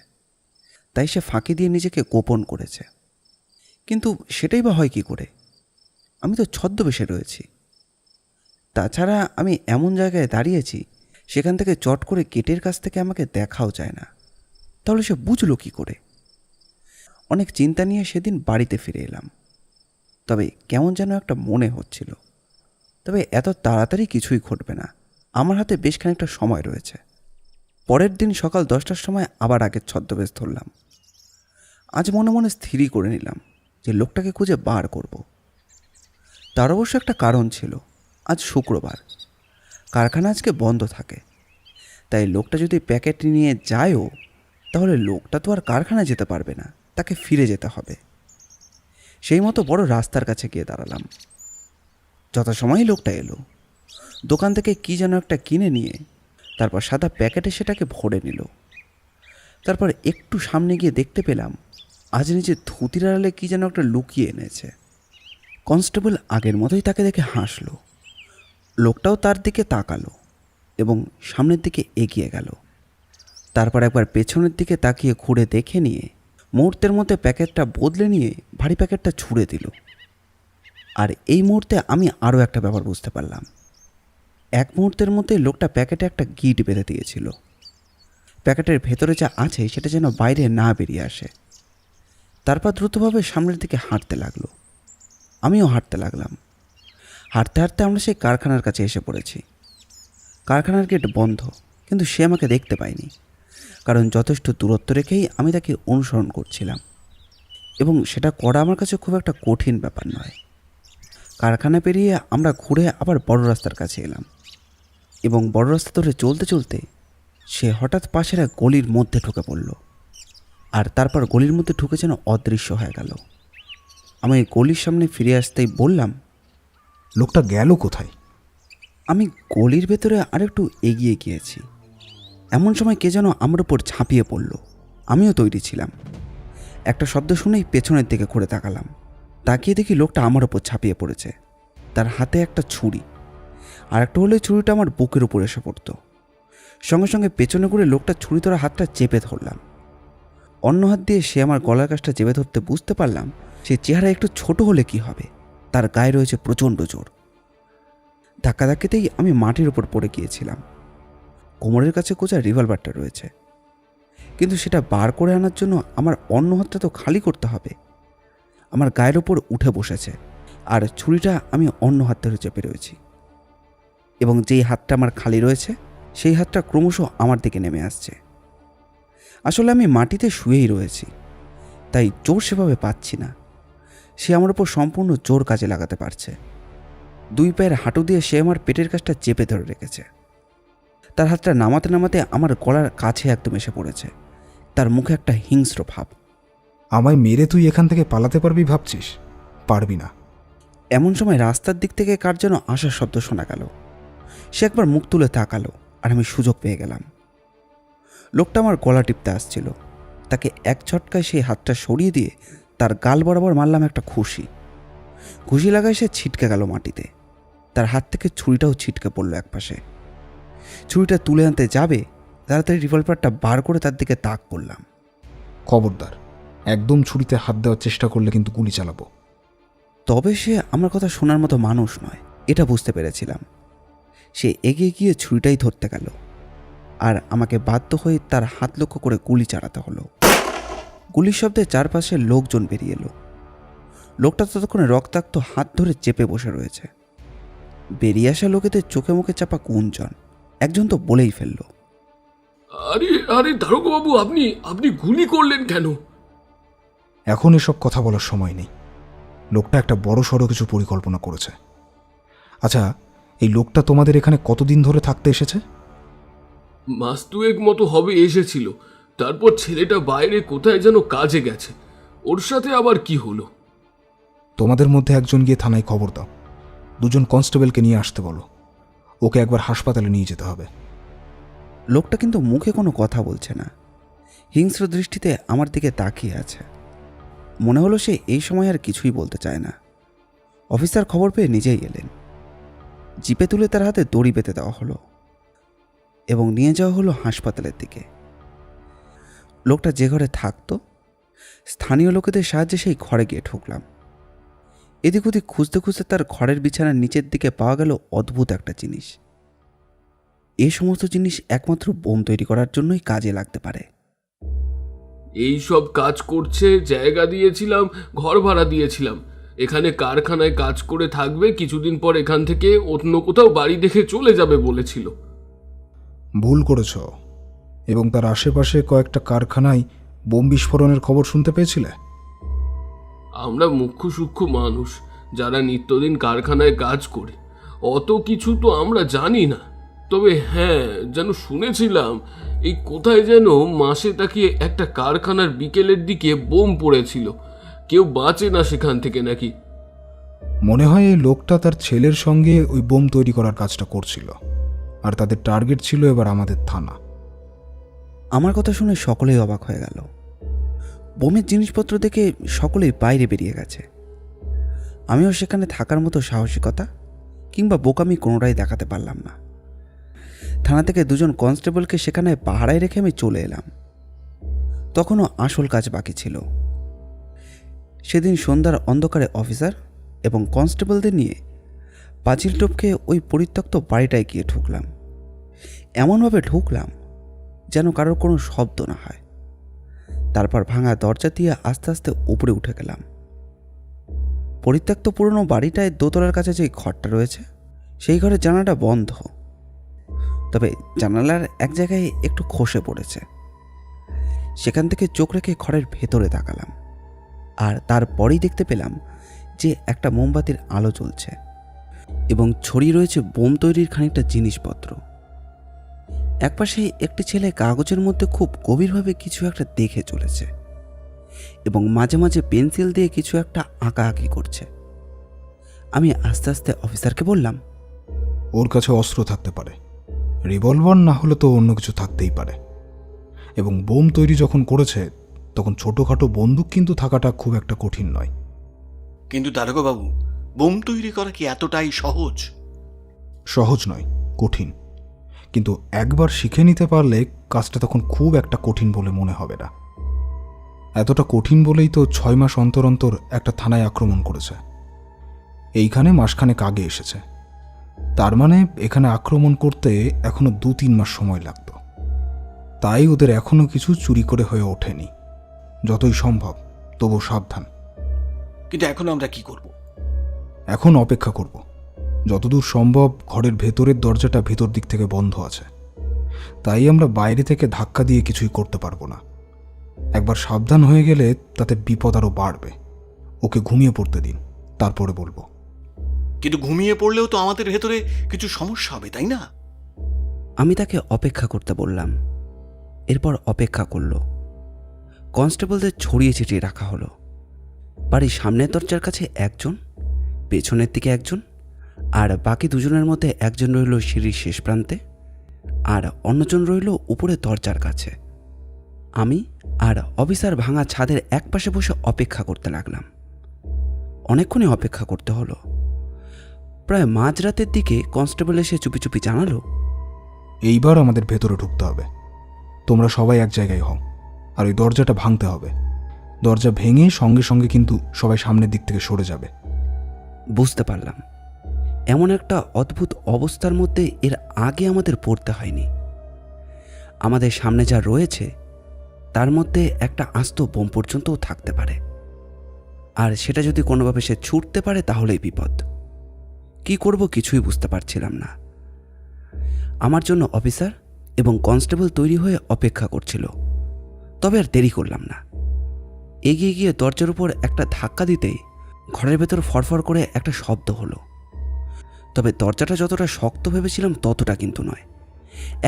তাই সে ফাঁকি দিয়ে নিজেকে গোপন করেছে। কিন্তু সেটাই বা হয় কী করে? আমি তো ছদ্মবেশে রয়েছি। তাছাড়া আমি এমন জায়গায় দাঁড়িয়েছি সেখান থেকে চট করে গেটের কাছ থেকে আমাকে দেখাও যায় না। তাহলে সে বুঝলো কী করে? অনেক চিন্তা নিয়ে সেদিন বাড়িতে ফিরে এলাম। তবে কেমন যেন একটা মনে হচ্ছিল। তবে এত তাড়াতাড়ি কিছুই ঘটবে না, আমার হাতে বেশ খানিকটা সময় রয়েছে। পরের দিন সকাল 10টার সময় আবার আগের ছদ্মবেশ ধরলাম। আজ মনে মনে স্থিরই করে নিলাম যে লোকটাকে খুঁজে বার করব। তার অবশ্য একটা কারণ ছিল। আজ শুক্রবার, কারখানা আজকে বন্ধ থাকে। তাই লোকটা যদি প্যাকেট নিয়ে যায়ও, তাহলে লোকটা তো আর কারখানায় যেতে পারবে না, তাকে ফিরে যেতে হবে। সেই মতো বড় রাস্তার কাছে গিয়ে দাঁড়ালাম। যথাসময়ই লোকটা এলো। দোকান থেকে কী যেন একটা কিনে নিয়ে তারপর সাদা প্যাকেটে সেটাকে ভরে নিল। তারপর একটু সামনে গিয়ে দেখতে পেলাম আজ নিজের ধুতির আড়ালে কী যেন একটা লুকিয়ে এনেছে। কনস্টেবল আগের মতোই তাকে দেখে হাসলো। লোকটাও তার দিকে তাকালো এবং সামনের দিকে এগিয়ে গেল। তারপর একবার পেছনের দিকে তাকিয়ে ঘুরে দেখে নিয়ে মুহূর্তের মধ্যে প্যাকেটটা বদলে নিয়ে ভারী প্যাকেটটা ছুঁড়ে দিল। আর এই মুহূর্তে আমি আরও একটা ব্যাপার বুঝতে পারলাম। এক মুহূর্তের মধ্যে লোকটা প্যাকেটে একটা গিট বেঁধে দিয়েছিল। প্যাকেটের ভেতরে যা আছে সেটা যেন বাইরে না বেরিয়ে আসে। তারপর দ্রুতভাবে সামনের দিকে হাঁটতে লাগলো। আমিও হাঁটতে লাগলাম। হাঁটতে হাঁটতে আমরা সেই কারখানার কাছে এসে পড়েছি। কারখানার গেট বন্ধ, কিন্তু সে আমাকে দেখতে পায়নি, কারণ যথেষ্ট দূরত্ব রেখেই আমি তাকে অনুসরণ করছিলাম, এবং সেটা করা আমার কাছে খুব একটা কঠিন ব্যাপার নয়। কারখানা পেরিয়ে আমরা ঘুরে আবার বড় রাস্তার কাছে এলাম, এবং বড় রাস্তা ধরে চলতে চলতে সে হঠাৎ পাশের এক গলির মধ্যে ঢুকে পড়ল। আর তারপর গলির মধ্যে ঢুকে যেন অদৃশ্য হয়ে গেল। আমি গলির সামনে ফিরে আসতেই বললাম, লোকটা গেল কোথায়? আমি গলির ভেতরে আরেকটু এগিয়ে গিয়েছি। এমন সময় কে যেন আমার উপর ঝাঁপিয়ে পড়ল। আমিও তৈরি ছিলাম। একটা শব্দ শুনেই পেছনের দিকে ঘুরে তাকালাম। তাকিয়ে দেখি লোকটা আমার উপর ঝাঁপিয়ে পড়েছে। তার হাতে একটা ছুরি, আর একটা হলে ছুরিটা আমার বুকের উপর এসে পড়তো। সঙ্গে সঙ্গে পেছনে ঘুরে লোকটা ছুরি ধরা হাতটা চেপে ধরলাম। অন্য হাত দিয়ে সে আমার গলার কাছটা চেপে ধরতে বুঝতে পারলাম সে চেহারা একটু ছোট হলে কি হবে, তার গায়ে রয়েছে প্রচণ্ড জোর। ধাক্কাধাক্কিতেই আমি মাটির উপর পড়ে গিয়েছিলাম। কোমরের কাছে কোচা রিভলভারটা রয়েছে, কিন্তু সেটা বার করে আনার জন্য আমার অন্য হাতটা তো খালি করতে হবে। আমার গায়ের ওপর উঠে বসেছে, আর ছুরিটা আমি অন্য হাত ধরে চেপে রয়েছি, এবং যেই হাতটা আমার খালি রয়েছে সেই হাতটা ক্রমশ আমার দিকে নেমে আসছে। আসলে আমি মাটিতে শুয়েই রয়েছি, তাই জোর সেভাবে পাচ্ছি না। সে আমার উপর সম্পূর্ণ জোর কাজে লাগাতে পারছে। দুই পায়ের হাঁটু দিয়ে সে আমার পেটের কাছটা চেপে ধরে রেখেছে। তার হাতটা নামাতে নামাতে আমার গলার কাছে একদম এসে পড়েছে। তার মুখে একটা হিংস্র ভাব। আমায় মেরে তুই এখান থেকে পালাতে পারবি ভাবছিস? পারবি না। এমন সময় রাস্তার দিক থেকে কার যেন আসার শব্দ শোনা গেল। সে একবার মুখ তুলে তাকালো, আর আমি সুযোগ পেয়ে গেলাম। লোকটা আমার গলা টিপতে আসছিল। তাকে এক ঝটকায় সেই হাতটা সরিয়ে দিয়ে তার গাল বরাবর মারলাম একটা ঘুষি। ঘুষি লাগায় সে ছিটকে গেল মাটিতে। তার হাত থেকে ছুরিটাও ছিটকে পড়ল একপাশে। ছুরিটা তুলে আনতে যাবে, তাড়াতাড়ি রিভলভারটা বার করে তার দিকে তাক করলাম। খবরদার, একদম ছুরিতে হাত দেওয়ার চেষ্টা করলে কিন্তু গুলি চালাবো। তবে সে আমার কথা শোনার মতো মানুষ নয়, এটা বুঝতে পেরেছিলাম। সে এগিয়ে গিয়ে ছুরিটাই ধরতে গেল, আর আমাকে বাধ্য হয়ে তার হাত লক্ষ্য করে গুলি চালাতে হলো। গুলির শব্দে চারপাশে লোকজন বেরিয়ে এলো। লোকটা ততক্ষণে রক্তাক্ত হাত ধরে চেপে বসে রয়েছে। বেরিয়ে আসা লোকেদের চোখে মুখে চাপা গুঞ্জন। একজন তো বলেই ফেলল, আরে আরে দারোগাবাবু, আপনি আপনি গুলি করলেন কেন? এখন এসব কথা বলার সময় নেই। লোকটা একটা বড় সড়ো কিছু পরিকল্পনা করেছে। আচ্ছা, এই লোকটা তোমাদের এখানে কতদিন ধরে থাকতে এসেছে? মাস দুয়েক মতো হবে এসেছিল, তারপর ছেলেটা বাইরে কোথায় যেন কাজে গেছে। ওর সাথে আবার কি হলো? তোমাদের মধ্যে একজন গিয়ে থানায় খবর দাও, 2 জন কনস্টেবলকে নিয়ে আসতে বলো। ওকে একবার হাসপাতালে নিয়ে যেতে হবে। লোকটা কিন্তু মুখে কোনো কথা বলছে না, হিংস্র দৃষ্টিতে আমার দিকে তাকিয়ে আছে। মনে হলো সে এই সময় আর কিছুই বলতে চায় না। অফিসার খবর পেয়ে নিজেই এলেন। জিপে তুলে তার হাতে দড়ি বেঁধে দেওয়া হলো এবং নিয়ে যাওয়া হলো হাসপাতালের দিকে। লোকটা যে ঘরে থাকতো, স্থানীয় লোকেদের সাহায্যে সেই ঘরে গিয়ে ঢুকলাম। এদিক ওদিক খুঁজতে খুঁজতে তার ঘরের বিছানার নিচের দিকে পাওয়া গেল অদ্ভুত একটা জিনিস। এই সমস্ত জিনিস একমাত্র বোম তৈরি করার জন্যই কাজে লাগতে পারে। এই সব কাজ করছে, জায়গা দিয়েছিলাম, ঘর ভাড়া দিয়েছিলাম, এখানে কারখানায় কাজ করে থাকবে, কিছুদিন পর এখান থেকে অন্য কোথাও বাড়ি দেখে চলে যাবে বলেছিল। ভুল করেছ, এবং তার আশেপাশে কয়েকটা কারখানায় বোম বিস্ফোরণের খবর শুনতে পেয়েছিলে? আমরা মুখ্য সূক্ষ্ম মানুষ যারা নিত্যদিন কারখানায় কাজ করি, অত কিছু তো আমরা জানি না। তবে হ্যাঁ, যেন শুনেছিলাম এই কোথায় যেন মাসে তাকিয়ে একটা কারখানার বিকেলের দিকে বোম পড়েছিল, কেউ বাঁচে না সেখান থেকে নাকি। মনে হয় এই লোকটা তার ছেলের সঙ্গে ওই বোম তৈরি করার কাজটা করছিল, আর তাদের টার্গেট ছিল এবার আমাদের থানা। আমার কথা শুনে সকলেই অবাক হয়ে গেল। বোমের জিনিসপত্র দেখে সকলেই বাইরে বেরিয়ে গেছে। আমিও সেখানে থাকার মতো সাহসিকতা কিংবা বোকামি কোনোটাই দেখাতে পারলাম না। থানা থেকে 2 জন কনস্টেবলকে সেখানে পাহারায় রেখে আমি চলে এলাম। তখনও আসল কাজ বাকি ছিল। সেদিন সন্ধ্যার অন্ধকারে অফিসার এবং কনস্টেবলদের নিয়ে পাঁচিল টপকে ওই পরিত্যক্ত বাড়িটায় গিয়ে ঢুকলাম। এমনভাবে ঢুকলাম যেন কারোর কোনো শব্দ না হয়। তারপর ভাঙা দরজা দিয়ে আস্তে আস্তে উপরে উঠে গেলাম। পরিত্যক্ত পুরনো বাড়িটায় দোতলার কাছে যে ঘরটা রয়েছে, সেই ঘরের জানালাটা বন্ধ, তবে জানালার এক জায়গায় একটু খসে পড়েছে। সেখান থেকে চোখ রেখে ঘরের ভেতরে তাকালাম, আর তারপরেই দেখতে পেলাম যে একটা মোমবাতির আলো জ্বলছে এবং ছড়িয়ে রয়েছে বোম তৈরির খানিকটা জিনিসপত্র। একপাশে একটি ছেলে কাগজের মধ্যে খুব গভীরভাবে কিছু একটা দেখে চলেছে এবং মাঝে মাঝে পেন্সিল দিয়ে কিছু একটা আঁকাআঁকি করছে। আমি আস্তে আস্তে অফিসারকে বললাম, ওর কাছে অস্ত্র থাকতে পারে, রিভলভার না হলে তো অন্য কিছু থাকতেই পারে। এবং বোম তৈরি যখন করেছে তখন ছোটোখাটো বন্দুক কিন্তু থাকাটা খুব একটা কঠিন নয়। কিন্তু দারোগাবাবু, বোম তৈরি করা কি এতটাই সহজ? সহজ নয়, কঠিন। কিন্তু একবার শিখে নিতে পারলে কাজটা তখন খুব একটা কঠিন বলে মনে হবে না। এতটা কঠিন বলেই তো 6 মাস অন্তর অন্তর একটা থানায় আক্রমণ করেছে। এইখানে মাসখানেক আগে এসেছে, তার মানে এখানে আক্রমণ করতে এখনো 2-3 মাস সময় লাগতো। তাই ওদের এখনো কিছু চুরি করে হয়ে ওঠেনি। যতই সম্ভব তবু সাবধান। কিন্তু এখন আমরা কি করব? এখন অপেক্ষা করব। যতদূর সম্ভব ঘরের ভেতরের দরজাটা ভেতর দিক থেকে বন্ধ আছে, তাই আমরা বাইরে থেকে ধাক্কা দিয়ে কিছুই করতে পারবো না। একবার সাবধান হয়ে গেলে তাতে বিপদ আরও বাড়বে। ওকে ঘুমিয়ে পড়তে দিন, তারপরে বলবো। কিন্তু ঘুমিয়ে পড়লেও তো আমাদের ভেতরে কিছু সমস্যা হবে, তাই না? আমি তাকে অপেক্ষা করতে বললাম। এরপর অপেক্ষা করল। কনস্টেবলদের ছড়িয়ে ছিটিয়ে রাখা হলো। বাড়ির সামনের দরজার কাছে একজন, পেছনের দিকে একজন, আর বাকি 2 জনের মধ্যে একজন রইল সিঁড়ির শেষ প্রান্তে, আর অন্যজন রইল উপরে দরজার কাছে। আমি আর অফিসার ভাঙা ছাদের একপাশে বসে অপেক্ষা করতে লাগলাম। অনেকক্ষণই অপেক্ষা করতে হলো। প্রায় মাঝরাতের দিকে কনস্টেবল এসে চুপি চুপি জানালো, এইবার আমাদের ভেতরে ঢুকতে হবে। তোমরা সবাই এক জায়গায় হও, আর ওই দরজাটা ভাঙতে হবে। দরজা ভেঙে সঙ্গে সঙ্গে কিন্তু সবাই সামনের দিক থেকে সরে যাবে। বুঝতে পারলাম এমন একটা অদ্ভুত অবস্থার মধ্যে এর আগে আমাদের পড়তে হয়নি। আমাদের সামনে যা রয়েছে তার মধ্যে একটা আস্ত বোম পর্যন্তও থাকতে পারে, আর সেটা যদি কোনোভাবে সে ছুটতে পারে তাহলেই বিপদ। কি করব কিছুই বুঝতে পারছিলাম না। আমার জন্য অফিসার এবং কনস্টেবল তৈরি হয়ে অপেক্ষা করছিল। তবে আর দেরি করলাম না। এগিয়ে গিয়ে দরজার উপর একটা ধাক্কা দিতেই ঘরের ভেতর ফরফর করে একটা শব্দ হলো, তবে দরজাটা যতটা শক্ত ভেবেছিলাম ততটা কিন্তু নয়।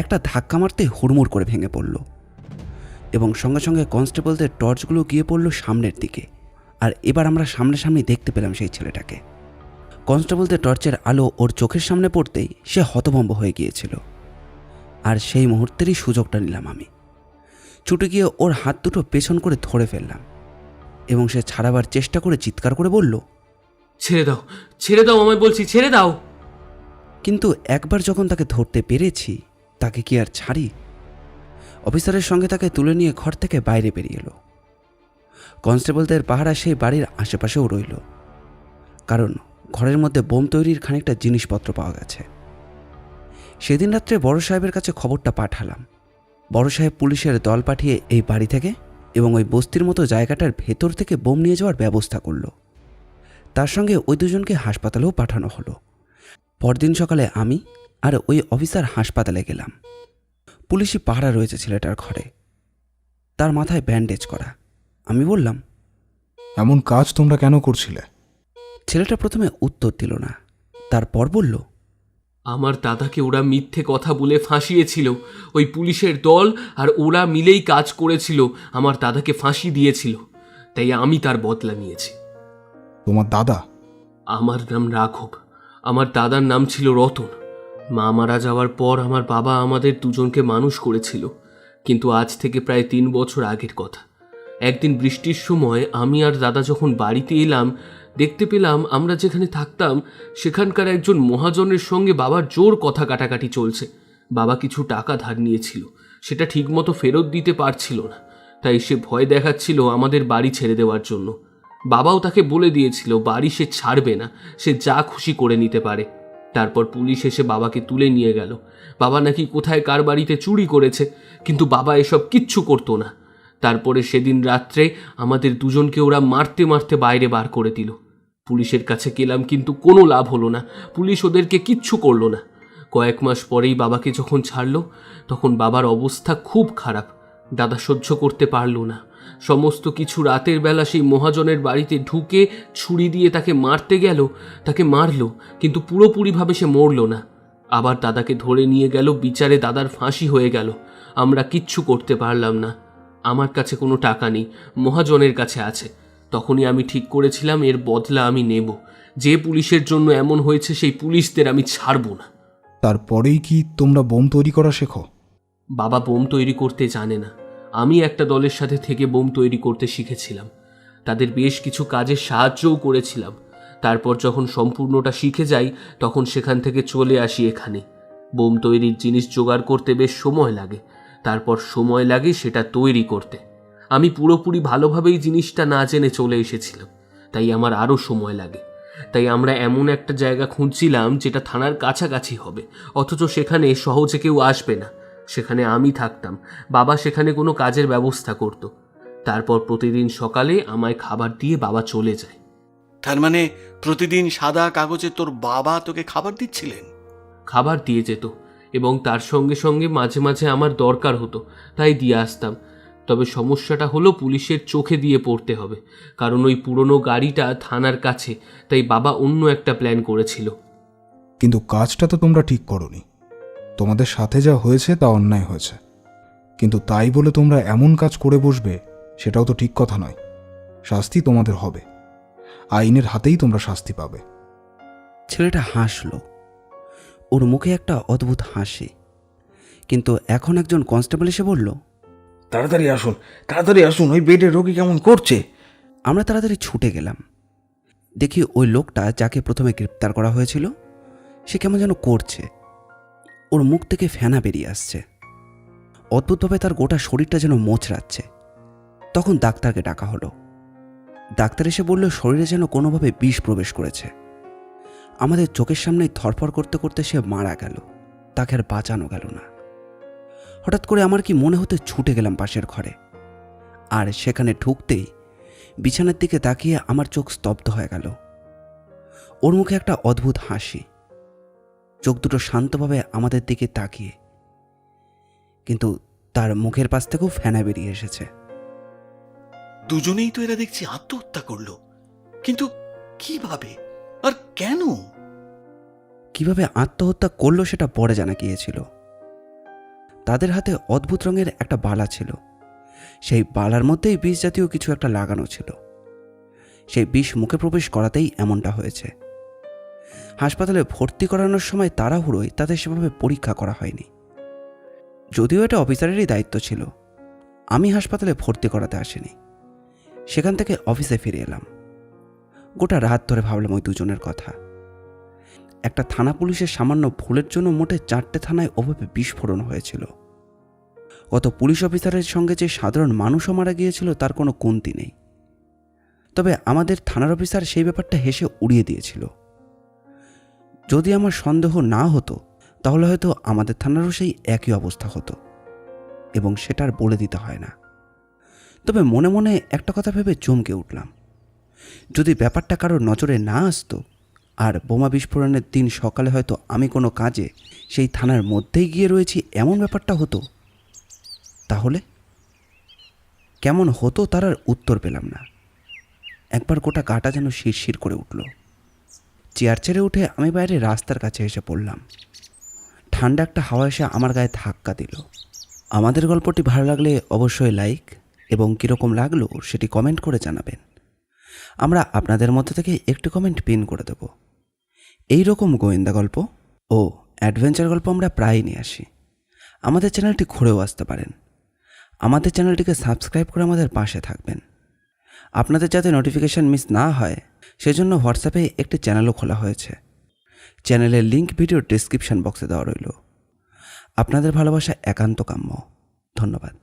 একটা ধাক্কা মারতে হুড়মুড় করে ভেঙে পড়ল এবং সঙ্গে সঙ্গে কনস্টেবলদের টর্চগুলো গিয়ে পড়ল সামনের দিকে। আর এবার আমরা সামনাসামনি দেখতে পেলাম সেই ছেলেটাকে। কনস্টেবলদের টর্চের আলো ওর চোখের সামনে পড়তেই সে হতভম্ব হয়ে গিয়েছিল। আর সেই মুহূর্তেরই সুযোগটা নিলাম আমি। ছুটে গিয়ে ওর হাত দুটো পেছন করে ধরে ফেললাম এবং সে ছাড়াবার চেষ্টা করে চিৎকার করে বলল, ছেড়ে দাও, ছেড়ে দাও, আমায় বলছি ছেড়ে দাও। কিন্তু একবার যখন তাকে ধরতে পেরেছি তাকে কি আর ছাড়ি? অফিসারের সঙ্গে তাকে তুলে নিয়ে ঘর থেকে বাইরে বেরিয়ে এলো। কনস্টেবলদের পাহারা সেই বাড়ির আশেপাশেও রইল, কারণ ঘরের মধ্যে বোম তৈরির খানিকটা জিনিসপত্র পাওয়া গেছে। সেদিন রাত্রে বড় সাহেবের কাছে খবরটা পাঠালাম। বড় সাহেব পুলিশের দল পাঠিয়ে এই বাড়ি থেকে এবং ওই বস্তির মতো জায়গাটার ভেতর থেকে বোম নিয়ে যাওয়ার ব্যবস্থা করল। তার সঙ্গে ওই দুজনকে হাসপাতালেও পাঠানো হলো। পরদিন সকালে আমি আর ওই অফিসার হাসপাতালে গেলাম। পুলিশি পাহারা রয়েছে ছেলেটার ঘরে, তার মাথায় ব্যান্ডেজ করা। আমি বললাম, এমন কাজ তোমরা কেন করছিলে? ছেলেটা প্রথমে উত্তর দিল না, তারপর বলল, আমার দাদাকে ওরা মিথ্যে কথা বলে ফাঁসিয়েছিল। ওই পুলিশের দল আর ওরা মিলেই কাজ করেছিল, আমার দাদাকে ফাঁসি দিয়েছিল, তাই আমি তার বদলা নিয়েছি। তোমার দাদা? আমার নাম রাঘব, আমার দাদার নাম ছিল রতন। মা মারা যাওয়ার পর আমার বাবা আমাদের দুজনকে মানুষ করেছিল, কিন্তু আজ থেকে প্রায় 3 বছর আগের কথা। একদিন বৃষ্টির সময় আমি আর দাদা যখন বাড়িতে এলাম, দেখতে পেলাম আমরা যেখানে থাকতাম সেখানকার একজন মহাজনের সঙ্গে বাবার জোর কথা কাটাকাটি চলছে। বাবা কিছু টাকা ধার নিয়েছিল, সেটা ঠিকমতো ফেরত দিতে পারছিল না, তাই সে ভয় দেখাচ্ছিল আমাদের বাড়ি ছেড়ে দেওয়ার জন্য। বাবাও তাকে বলে দিয়েছিল বাড়ি সে ছাড়বে না, সে যা খুশি করে নিতে পারে। তারপর পুলিশ এসে বাবাকে তুলে নিয়ে গেল। বাবা নাকি কোথায় কার বাড়িতে চুরি করেছে, কিন্তু বাবা এসব কিচ্ছু করতো না। তারপরে সেদিন রাত্রে আমাদের দুজনকে ওরা মারতে মারতে বাইরে বার করে দিল। পুলিশের কাছে গেলাম, কিন্তু কোনো লাভ হলো না, পুলিশ ওদেরকে কিচ্ছু করলো না। কয়েক মাস পরেই বাবাকে যখন ছাড়লো, তখন বাবার অবস্থা খুব খারাপ। দাদা সহ্য করতে পারলো না, সমস্ত কিছু রাতের বেলা সেই মহাজনের বাড়িতে ঢুকে ছুরি দিয়ে তাকে মারতে গেল, তাকে মারলো, কিন্তু পুরোপুরিভাবে সে মরল না। আবার দাদাকে ধরে নিয়ে গেল, বিচারে দাদার ফাঁসি হয়ে গেল। আমরা কিচ্ছু করতে পারলাম না। আমার কাছে কোনো টাকা নেই, মহাজনের কাছে আছে। তখনই আমি ঠিক করেছিলাম এর বদলা আমি নেব। যে পুলিশের জন্য এমন হয়েছে সেই পুলিশদের আমি ছাড়ব না। তারপরেই কি তোমরা বোম তৈরি করা শেখো? বাবা বোম তৈরি করতে জানে না, আমি একটা দলের সাথে থেকে বোম তৈরি করতে শিখেছিলাম। তাদের বেশ কিছু কাজের সাহায্যও করেছিলাম। তারপর যখন সম্পূর্ণটা শিখে যাই, তখন সেখান থেকে চলে আসি এখানে। বোম তৈরির জিনিস জোগাড় করতে বেশ সময় লাগে, তারপর সময় লাগে সেটা তৈরি করতে। আমি পুরোপুরি ভালোভাবেই জিনিসটা না জেনে চলে এসেছিলাম, তাই আমার আরও সময় লাগে। তাই আমরা এমন একটা জায়গা খুঁজছিলাম যেটা থানার কাছাকাছি হবে, অথচ সেখানে সহজে কেউ আসবে না। সেখানে আমি থাকতাম, বাবা সেখানে কোনো কাজের ব্যবস্থা করত। তারপর প্রতিদিন সকালে আমায় খাবার দিয়ে বাবা চলে যায়। তার মানে প্রতিদিন সাদা কাগজে তোর বাবা তোকে খাবার দিচ্ছিলেন? খাবার দিয়ে যেত এবং তার সঙ্গে সঙ্গে মাঝে মাঝে আমার দরকার হতো, তাই দিয়ে আসতাম। তবে সমস্যাটা হলো পুলিশের চোখে দিয়ে পড়তে হবে, কারণ ওই পুরনো গাড়িটা থানার কাছে, তাই বাবা অন্য একটা প্ল্যান করেছিল। কিন্তু কাজটা তো তোমরা ঠিক করোনি। তোমাদের সাথে যা হয়েছে তা অন্যায় হয়েছে, কিন্তু তাই বলে তোমরা এমন কাজ করে বসবে সেটাও তো ঠিক কথা নয়। শাস্তি তোমাদের হবে, আইনের হাতেই তোমরা শাস্তি পাবে। ছেলেটা হাসল, ওর মুখে একটা অদ্ভুত হাসি। কিন্তু এখন একজন কনস্টেবল এসে বলল, তাড়াতাড়ি আসুন, তাড়াতাড়ি আসুন, ওই বেডে রোগী কেমন করছে। আমরা তাড়াতাড়ি ছুটে গেলাম। দেখি ওই লোকটা যাকে প্রথমে গ্রেপ্তার করা হয়েছিল সে কেমন যেন করছে, ওর মুখ থেকে ফেনা বেরিয়ে আসছে। অদ্ভুতভাবে তার গোটা শরীরটা যেন মোচড়াচ্ছে। তখন ডাক্তারকে ডাকা হলো। ডাক্তার এসে বলল শরীরে যেন কোনোভাবে বিষ প্রবেশ করেছে। আমাদের চোখের সামনেই ধরফর করতে করতে সে মারা গেল, তাকে আর বাঁচানো গেল না। হঠাৎ করে আমার কি মনে হতে ছুটে গেলাম পাশের ঘরে, আর সেখানে ঢুকতেই বিছানার দিকে তাকিয়ে আমার চোখ স্তব্ধ হয়ে গেল। ওর মুখে একটা অদ্ভুত হাসি, চোখ দুটো শান্তভাবে আমাদের দিকে তাকিয়ে, কিন্তু তার মুখের পাশ থেকেও ফেনা বেরিয়ে এসেছে। দুজনেই তো এরা দেখছি আত্মহত্যা করলো, কিন্তু কিভাবে আর কেন? কিভাবে আত্মহত্যা করলো সেটা পরে জানা গিয়েছিল। তাদের হাতে অদ্ভুত রঙের একটা বালা ছিল, সেই বালার মধ্যেই বিষ জাতীয় কিছু একটা লাগানো ছিল। সেই বিষ মুখে প্রবেশ করাতেই এমনটা হয়েছে। হাসপাতালে ভর্তি করানোর সময় তাড়াহুড়োয় তাদের সেভাবে পরীক্ষা করা হয়নি। যদিও এটা অফিসারেরই দায়িত্ব ছিল, আমি হাসপাতালে ভর্তি করাতে আসিনি। সেখান থেকে অফিসে ফিরে এলাম। গোটা রাত ধরে ভাবলাম ওই দুজনের কথা। একটা থানা পুলিশের সামান্য ভুলের জন্য মোটে 4টে থানায় ওভাবে বিস্ফোরণ হয়েছিল। গত পুলিশ অফিসারের সঙ্গে যে সাধারণ মানুষও মারা গিয়েছিল তার কোনো কমতি নেই। তবে আমাদের থানার অফিসার সেই ব্যাপারটা হেসে উড়িয়ে দিয়েছিল। যদি আমার সন্দেহ না হতো তাহলে হয়তো আমাদের থানারও সেই একই অবস্থা হতো, এবং সেটা আর বলে দিতে হয় না। তবে মনে মনে একটা কথা ভেবে চমকে উঠলাম। যদি ব্যাপারটা কারোর নজরে না আসতো আর বোমা বিস্ফোরণের দিন সকালে হয়তো আমি কোনো কাজে সেই থানার মধ্যেই গিয়ে রয়েছি এমন ব্যাপারটা হতো, তাহলে কেমন হতো তার আর উত্তর পেলাম না। একবার গোটা গাটা যেন শিরশির করে উঠল। চেয়ার ছেড়ে উঠে আমি বাইরে রাস্তার কাছে এসে পড়লাম। ঠান্ডা একটা হাওয়া এসে আমার গায়ে ধাক্কা দিল। আমাদের গল্পটি ভালো লাগলে অবশ্যই লাইক এবং কীরকম লাগলো সেটি কমেন্ট করে জানাবেন। আমরা আপনাদের মধ্যে থেকে একটি কমেন্ট পিন করে দেব। এই রকম গোয়েন্দা গল্প ও অ্যাডভেঞ্চার গল্প আমরা প্রায়ই নিয়ে আসি। আমাদের চ্যানেলটি ঘুরেও আসতে পারেন। আমাদের চ্যানেলটিকে সাবস্ক্রাইব করে আমাদের পাশে থাকবেন। আপনাদের যাতে নোটিফিকেশান মিস না হয় সেজন্য হোয়াটসঅ্যাপে একটি চ্যানেলও খোলা হয়েছে। চ্যানেলের লিঙ্ক ভিডিওর ডেসক্রিপশন বক্সে দেওয়া রইল। আপনাদের ভালোবাসা একান্ত কাম্য। ধন্যবাদ।